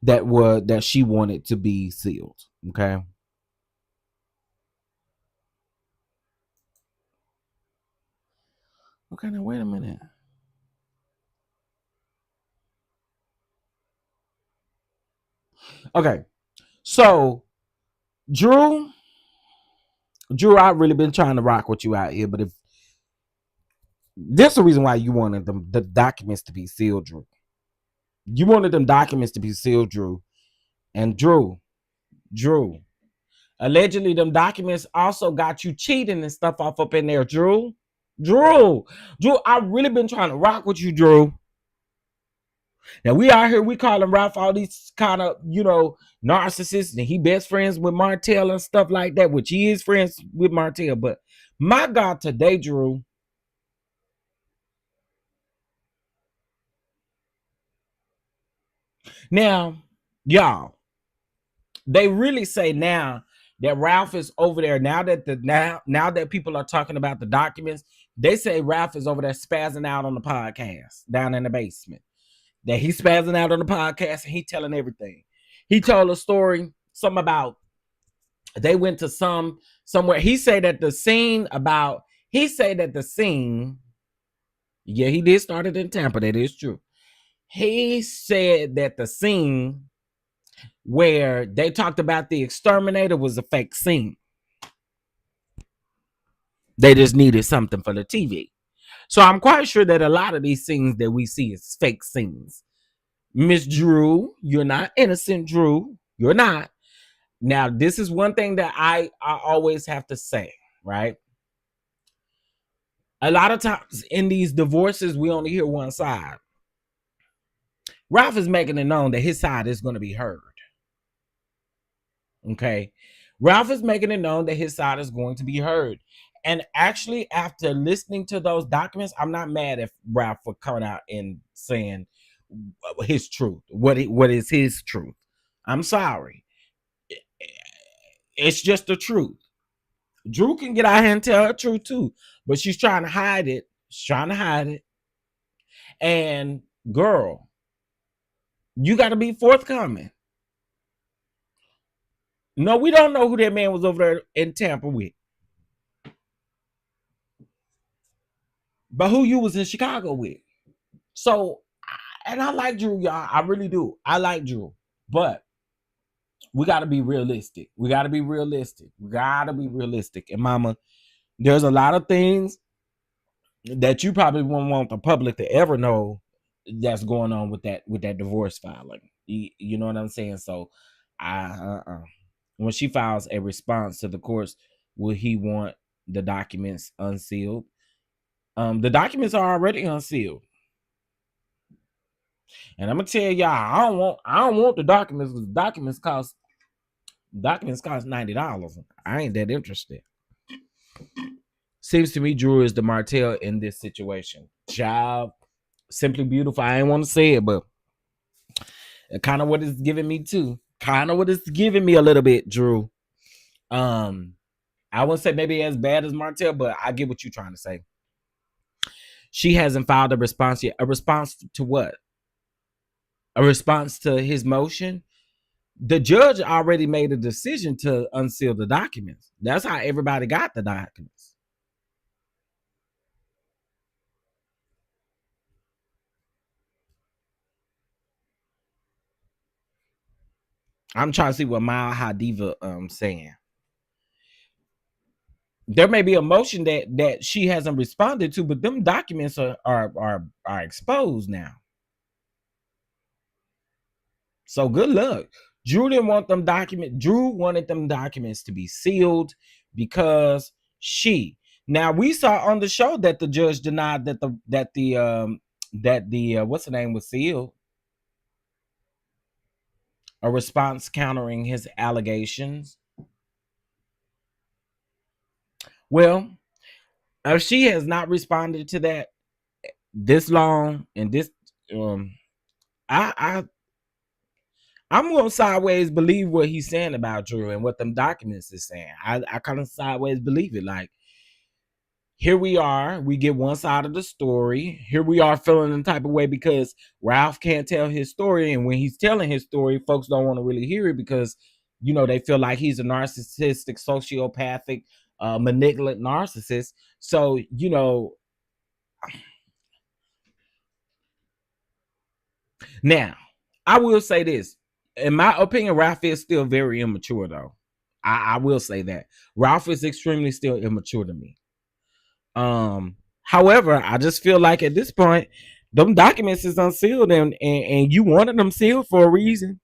that she wanted to be sealed. Okay. Okay, now wait a minute. Okay, so Drew, I've really been trying to rock with you out here, but if there's a reason why you wanted the documents to be sealed, Drew. You wanted them documents to be sealed, Drew. And Drew, allegedly them documents also got you cheating and stuff off up in there, Drew. Drew, I've really been trying to rock with you, Drew. Now we out here, we calling Ralph all these kind of, narcissists, and he best friends with Martell and stuff like that, which he is friends with Martell. But my God, today, Drew. Now, y'all, they really say now that Ralph is over there. Now that people are talking about the documents, they say Ralph is over there spazzing out on the podcast down in the basement. That he's spazzing out on the podcast and he telling everything. He told a story, something about they went to somewhere. He said that the scene, yeah, he did start it in Tampa. That is true. He said that the scene where they talked about the exterminator was a fake scene. They just needed something for the TV. So I'm quite sure that a lot of these scenes that we see is fake scenes. Miss Drew, you're not innocent, Drew. You're not. Now, this is one thing that I always have to say, right? A lot of times in these divorces, we only hear one side. Ralph is making it known that his side is going to be heard. Okay. Ralph is making it known that his side is going to be heard. And actually, after listening to those documents, I'm not mad at Ralph for coming out and saying his truth. What is his truth? I'm sorry. It's just the truth. Drew can get out here and tell her truth too, but she's trying to hide it. She's trying to hide it. And girl, you got to be forthcoming. No, we don't know who that man was over there in Tampa with. But who you was in Chicago with. So, and I like Drew, y'all. I really do. I like Drew. But we got to be realistic. We got to be realistic. We got to be realistic. And mama, there's a lot of things that you probably won't want the public to ever know that's going on with that divorce filing. You know what I'm saying? So, when she files a response to the courts, will he want the documents unsealed? The documents are already unsealed. And I'm gonna tell y'all, I don't want the documents because documents cost $90. I ain't that interested. Seems to me Drew is the Martell in this situation. Job, simply beautiful. I ain't want to say it, but kind of what it's giving me too. Kind of what it's giving me a little bit, Drew. I wouldn't say maybe as bad as Martell, but I get what you're trying to say. She hasn't filed a response yet. A response to what? A response to his motion? The judge already made a decision to unseal the documents. That's how everybody got the documents. I'm trying to see what Mile High Diva saying. There may be a motion that she hasn't responded to, but them documents are exposed now. So good luck. Drew didn't want them documents. Drew wanted them documents to be sealed because she. Now we saw on the show that the judge denied that the what's the name was sealed. A response countering his allegations. Well, if she has not responded to that this long and this, I'm gonna sideways believe what he's saying about Drew and what them documents is saying. I kind of sideways believe it. Like, here we are, we get one side of the story. Here we are feeling the type of way because Ralph can't tell his story, and when he's telling his story, folks don't want to really hear it because they feel like he's a narcissistic, sociopathic, manipulative narcissist. So now I will say this. In my opinion, Ralph is still very immature, though. I will say that Ralph is extremely still immature to me. However, I just feel like at this point, them documents is unsealed, and you wanted them sealed for a reason.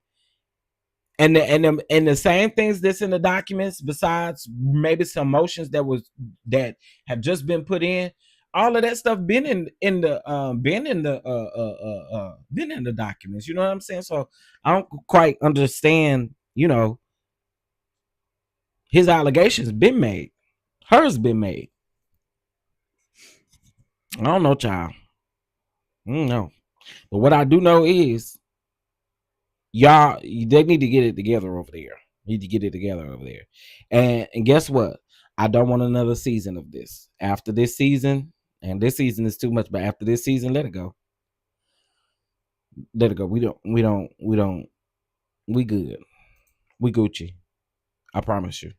And the same things that's in the documents, besides maybe some motions that have just been put in, all of that stuff been in the documents. You know what I'm saying? So I don't quite understand. His allegations been made, hers been made. I don't know, child. I don't know. But what I do know is y'all, they need to get it together over there. Need to get it together over there. And guess what? I don't want another season of this. After this season, and this season is too much, but after this season, let it go. Let it go. We good. We Gucci. I promise you.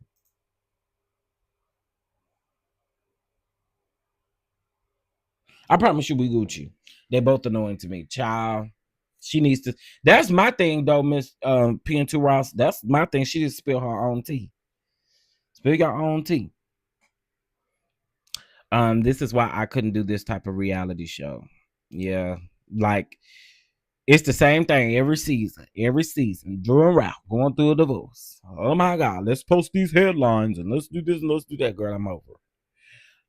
I promise you we Gucci. They both annoying to me. Child. She needs to. That's my thing, though, Miss PN2 Ross. That's my thing. She just spill her own tea. Spill your own tea. This is why I couldn't do this type of reality show. Yeah, like It's the same thing every season. Every season, Drew and Ralph going through a divorce. Oh my God, let's post these headlines and let's do this and let's do that. Girl, I'm over it.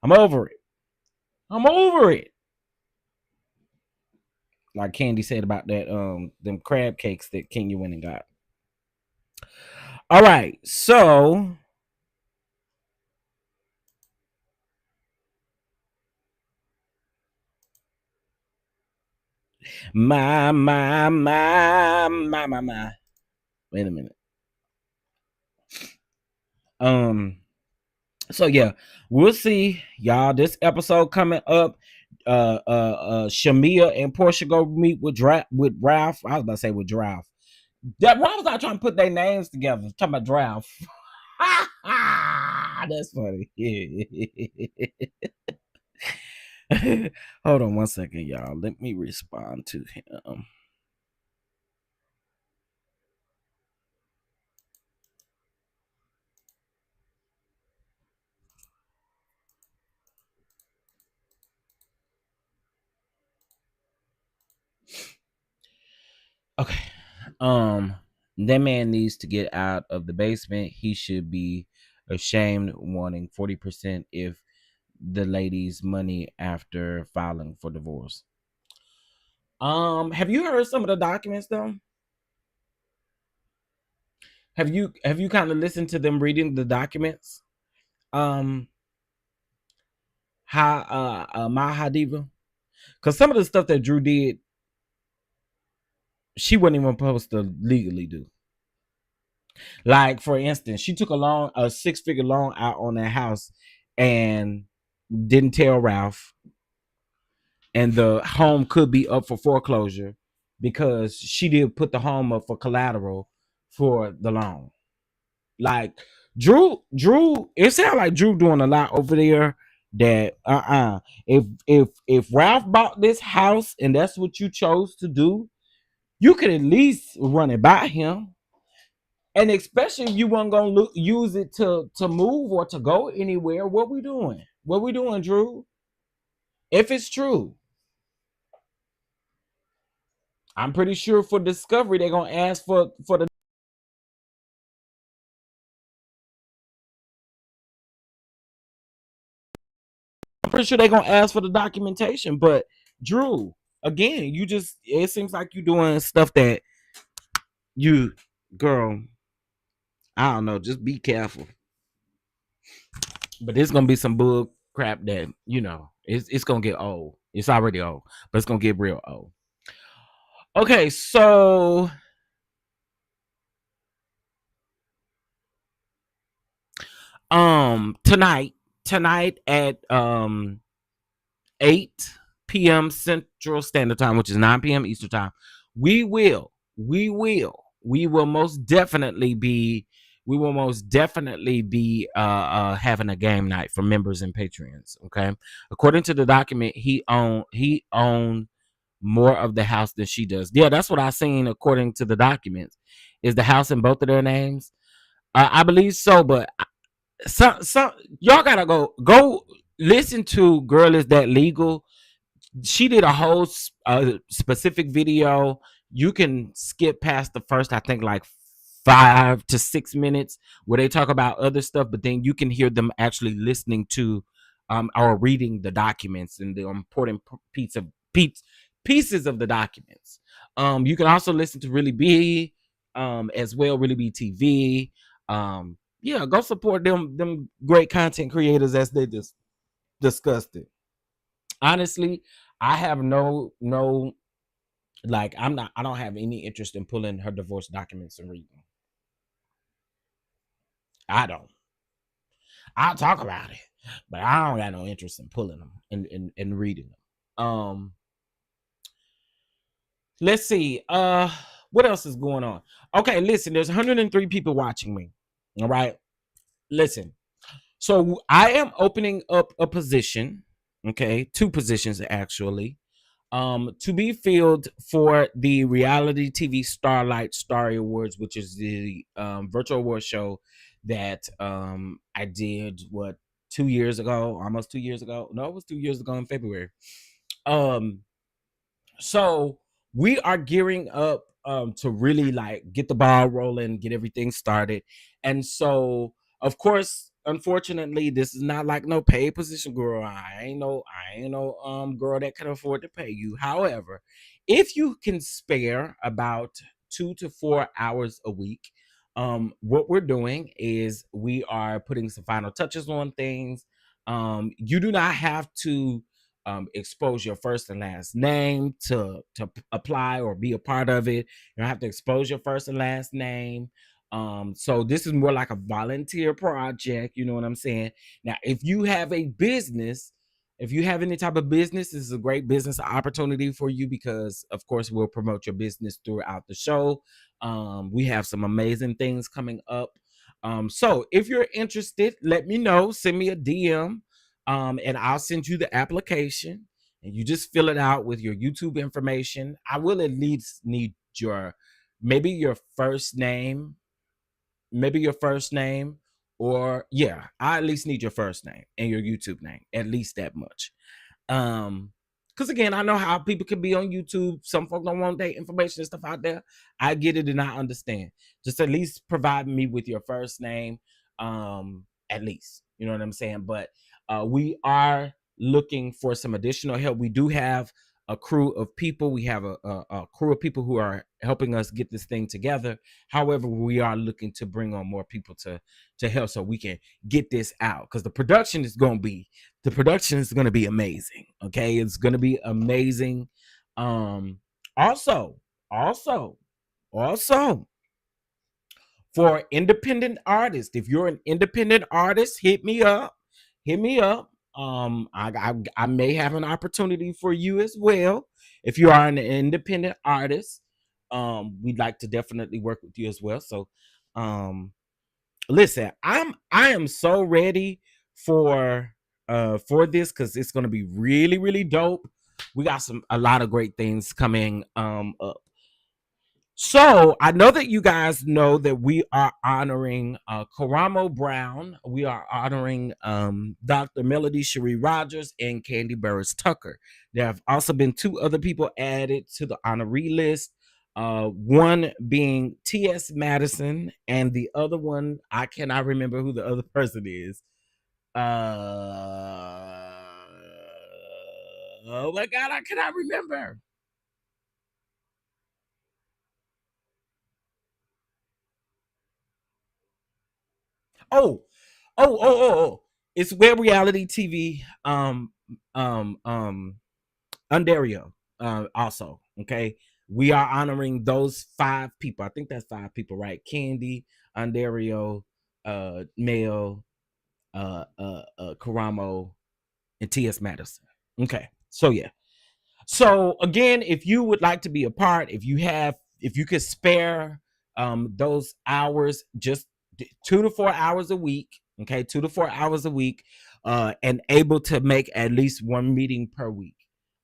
I'm over it. I'm over it. Like Candy said about that, them crab cakes that Kenya went and got. All right, so my. Wait a minute. So yeah, we'll see, y'all. This episode coming up. Shamia and Portia go meet with Ralph. I was about to say with Ralph. Why was I trying to put their names together? Talking about Ralph. That's funny. Hold on one second, y'all. Let me respond to him. Okay. That man needs to get out of the basement. He should be ashamed, wanting 40% if the lady's money after filing for divorce. Have you heard some of the documents though? Have you kind of listened to them reading the documents? Um, my Hadiva, because some of the stuff that Drew did, she wasn't even supposed to legally do. Like for instance, she took a 6-figure loan out on that house and didn't tell Ralph, and the home could be up for foreclosure because she did put the home up for collateral for the loan. Like Drew, it sounds like Drew doing a lot over there. That if Ralph bought this house and that's what you chose to do, you could at least run it by him. And especially if you weren't gonna use it to move or to go anywhere. What we doing? What we doing, Drew? If it's true, I'm pretty sure for discovery they're gonna ask for the. I'm pretty sure they're gonna ask for the documentation. But Drew, again, it seems like you doing stuff that you, girl. I don't know. Just be careful. But there's gonna be some bull crap that it's gonna get old. It's already old, but it's gonna get real old. Okay, so tonight at 8 p.m. Central Standard Time, which is 9 p.m. Eastern Time, we will most definitely be having a game night for members and patrons. Okay, according to the document, he owned more of the house than she does. Yeah, that's what I seen according to the documents. Is the house in both of their names? I believe so, but some y'all gotta go listen to Girl Is That Legal. She did a whole specific video. You can skip past the first, I think, like 5 to 6 minutes where they talk about other stuff, but then you can hear them actually listening to or reading the documents and the important pieces of the documents. You can also listen to Really Be as well, Really Be TV. Yeah, go support them great content creators as they just discussed it. Honestly, I have no like I don't have any interest in pulling her divorce documents and reading them. I don't. I'll talk about it, but I don't got no interest in pulling them and reading them. Let's see. What else is going on? Okay, listen, there's 103 people watching me. All right. Listen. So I am opening up a position, okay, 2 positions actually, to be filled for the reality TV Starlight Starry Awards, which is the virtual award show that I did 2 years ago, almost 2 years ago. No, it was 2 years ago in February. So we are gearing up to really like get the ball rolling, get everything started. And so, of course, unfortunately, this is not like no paid position, girl. I ain't no girl that can afford to pay you. However, if you can spare about 2 to 4 hours a week, what we're doing is we are putting some final touches on things. You do not have to expose your first and last name to apply or be a part of it. You don't have to expose your first and last name. So this is more like a volunteer project. You know what I'm saying? Now, if you have a business, if you have any type of business, this is a great business opportunity for you because, of course, we'll promote your business throughout the show. We have some amazing things coming up. So if you're interested, let me know. Send me a DM, and I'll send you the application, and you just fill it out with your YouTube information. I will at least need your maybe your first name, or yeah, I at least need your first name and your YouTube name, at least that much. Because again, I know how people can be on YouTube. Some folks don't want their information and stuff out there. I get it and I understand. Just at least provide me with your first name, at least. You know what I'm saying? But we are looking for some additional help. We do have a crew of people. We have a crew of people who are helping us get this thing together. However, we are looking to bring on more people to help so we can get this out, because the production is going to be amazing. Okay, it's going to be amazing. Also, also, also, for independent artists, if you're an independent artist, hit me up. Hit me up. I may have an opportunity for you as well. If you are an independent artist, we'd like to definitely work with you as well. So, listen, I am so ready for this, because it's going to be really really dope. We got a lot of great things coming up. So I know that you guys know that we are honoring Karamo Brown. We are honoring Dr. Melody Cherie Rogers and Candy Burris Tucker. There have also been two other people added to the honoree list. One being T.S. Madison, and the other one, I cannot remember who the other person is. Oh my God, I cannot remember. Oh, oh. It's Web Reality TV. Ontario. Also, okay. We are honoring those 5 people. I think that's 5 people, right? Candy, Ontario, Mel, Karamo, and T.S. Madison. Okay. So yeah. So again, if you would like to be a part, if you could spare those hours, just 2 to 4 hours a week, okay, 2 to 4 hours a week, and able to make at least one meeting per week.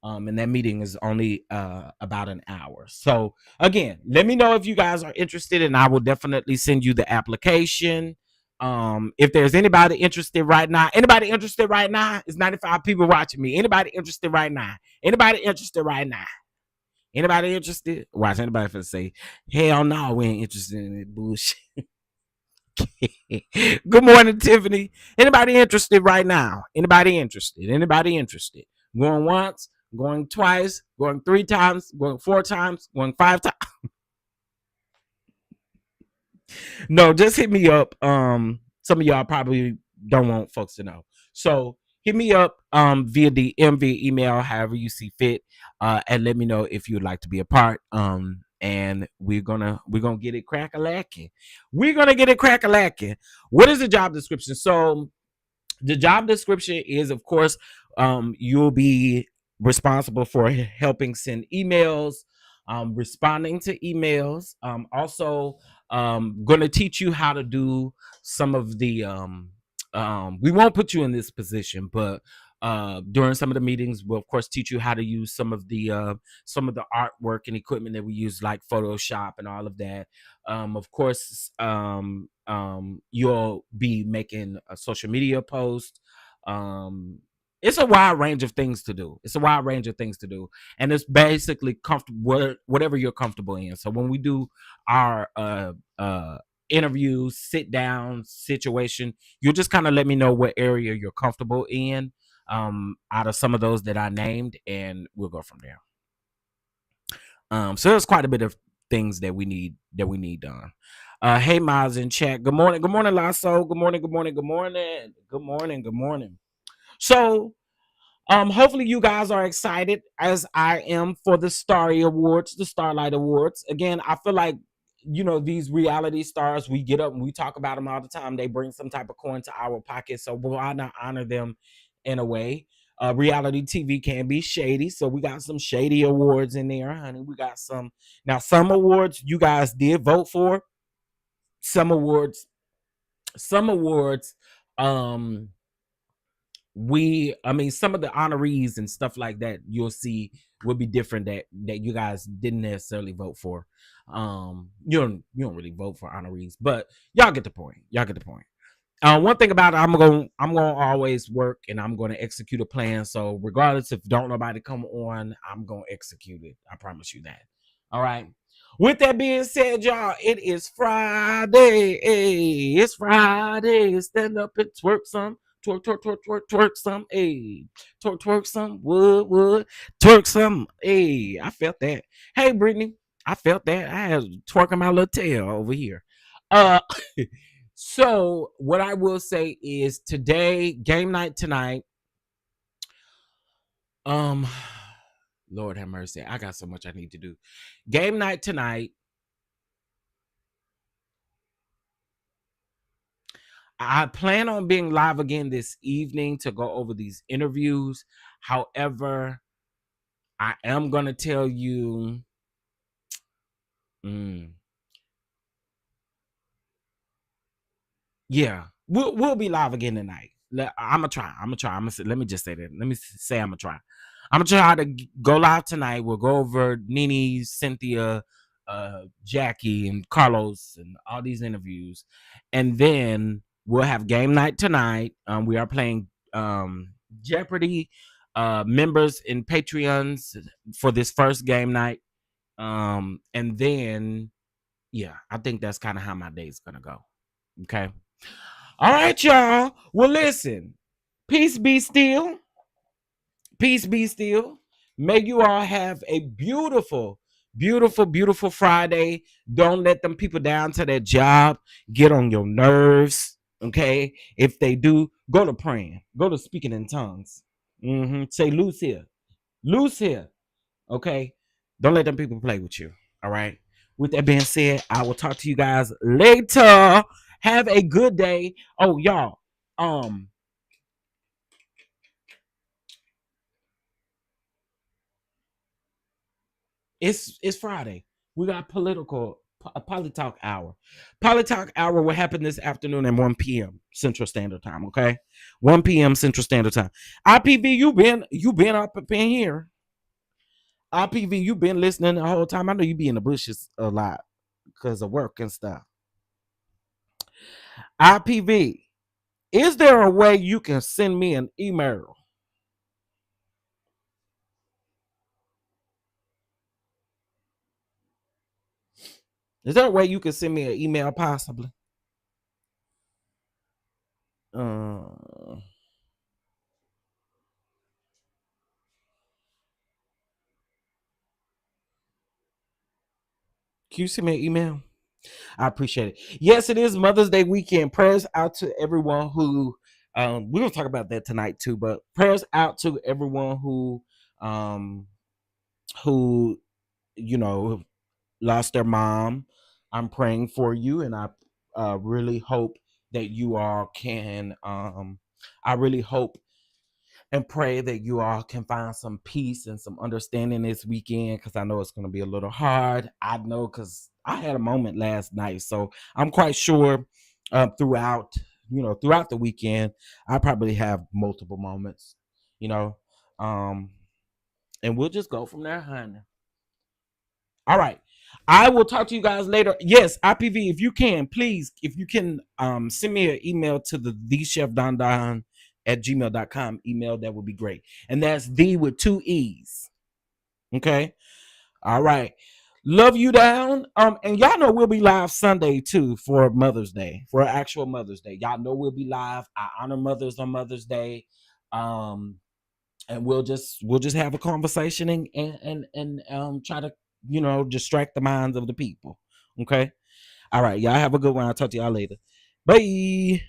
And that meeting is only about an hour. So again, let me know if you guys are interested, and I will definitely send you the application. If there's anybody interested right now, it's 95 people watching me. Anybody interested right now? Anybody interested right now? Anybody interested? Watch anybody for say, hell no, we ain't interested in that bullshit. Good morning, Tiffany. Anybody interested right now? Anybody interested? Anybody interested? Going once, going twice, going 3 times, going 4 times, going 5 times. No, just hit me up. Some of y'all probably don't want folks to know. So hit me up via DM, via email, however you see fit, and let me know if you'd like to be a part. And we're gonna get it crack a lacking. We're gonna get it crack a lacking. What is the job description? So the job description is, of course, you'll be responsible for helping send emails, responding to emails. Also, going to teach you how to do some of the. We won't put you in this position, but during some of the meetings, we'll of course teach you how to use some of the artwork and equipment that we use, like Photoshop and all of that. Of course, you'll be making a social media post. it's a wide range of things to do. It's a wide range of things to do, and it's basically comfortable, whatever you're comfortable in. So when we do our interviews, sit down situation, you just kind of let me know what area you're comfortable in, out of some of those that I named, and we'll go from there. So there's quite a bit of things that we need done. Hey, Miles in chat. Good morning. Good morning, Lasso. Good morning. Good morning. Good morning. Good morning. Good morning. So, hopefully you guys are excited as I am for the Starry Awards, the Starlight Awards. Again, I feel like, these reality stars, we get up and we talk about them all the time. They bring some type of coin to our pocket. So why not honor them in a way? Reality TV can be shady. So we got some shady awards in there, honey. We got some awards you guys did vote for. Some awards, um, some of the honorees and stuff like that you'll see will be different that you guys didn't necessarily vote for. You don't really vote for honorees, but y'all get the point. One thing about it, I'm gonna always work and I'm gonna execute a plan. So regardless if don't nobody come on, I'm gonna execute it. I promise you that. All right. With that being said, y'all, it is Friday. Hey, it's Friday. Stand up and twerk some. Twerk, twerk, twerk, twerk, twerk some. Hey, twerk, twerk some. Wood, twerk some. Hey, I felt that. Hey, Brittany, I felt that. I had twerking my little tail over here. Uh, so what I will say is today, game night tonight. Lord have mercy. I got so much I need to do. Game night tonight. I plan on being live again this evening to go over these interviews. However, I am going to tell you, yeah, we'll be live again tonight. I'm gonna try. Let me just say that. Let me say I'm gonna try. I'm gonna try to go live tonight. We'll go over Nene, Cynthia, Jackie, and Carlos, and all these interviews, and then we'll have game night tonight. We are playing Jeopardy members and Patreons for this first game night, and then yeah, I think that's kind of how my day's gonna go. Okay. All right, y'all. Well, listen. Peace be still. Peace be still. May you all have a beautiful, beautiful, beautiful Friday. Don't let them people down to their job get on your nerves. Okay. If they do, go to praying. Go to speaking in tongues. Say loose here. Loose here. Okay. Don't let them people play with you. All right. With that being said, I will talk to you guys later. Have a good day. Oh, y'all. It's Friday. We got Polytalk hour. Polytalk hour will happen this afternoon at 1 p.m. Central Standard Time. Okay, 1 p.m. Central Standard Time. IPV, you been up in here. IPV, you been listening the whole time. I know you be in the bushes a lot because of work and stuff. IPV, is there a way you can send me an email? Is there a way you can send me an email possibly? Can you send me an email? I appreciate it. Yes, it is Mother's Day weekend. Prayers out to everyone who we're gonna talk about that tonight too, but prayers out to everyone um who lost their mom. I'm praying for you, and I really hope that you all can I really hope and pray that you all can find some peace and some understanding this weekend, because I know it's going to be a little hard. I know, because I had a moment last night, so I'm quite sure throughout the weekend I probably have multiple moments, you know, um, and we'll just go from there, honey. All right. I will talk to you guys later. Yes, IPV, if you can, please, if you can send me an email to the chefdondon at gmail.com. Email, that would be great. And that's the with 2 E's. Okay. All right. Love you down. And y'all know we'll be live Sunday too for Mother's Day, for actual Mother's Day. Y'all know we'll be live. I honor mothers on Mother's Day. And we'll just have a conversation and try to, distract the minds of the people. Okay. All right. Y'all have a good one. I'll talk to y'all later. Bye.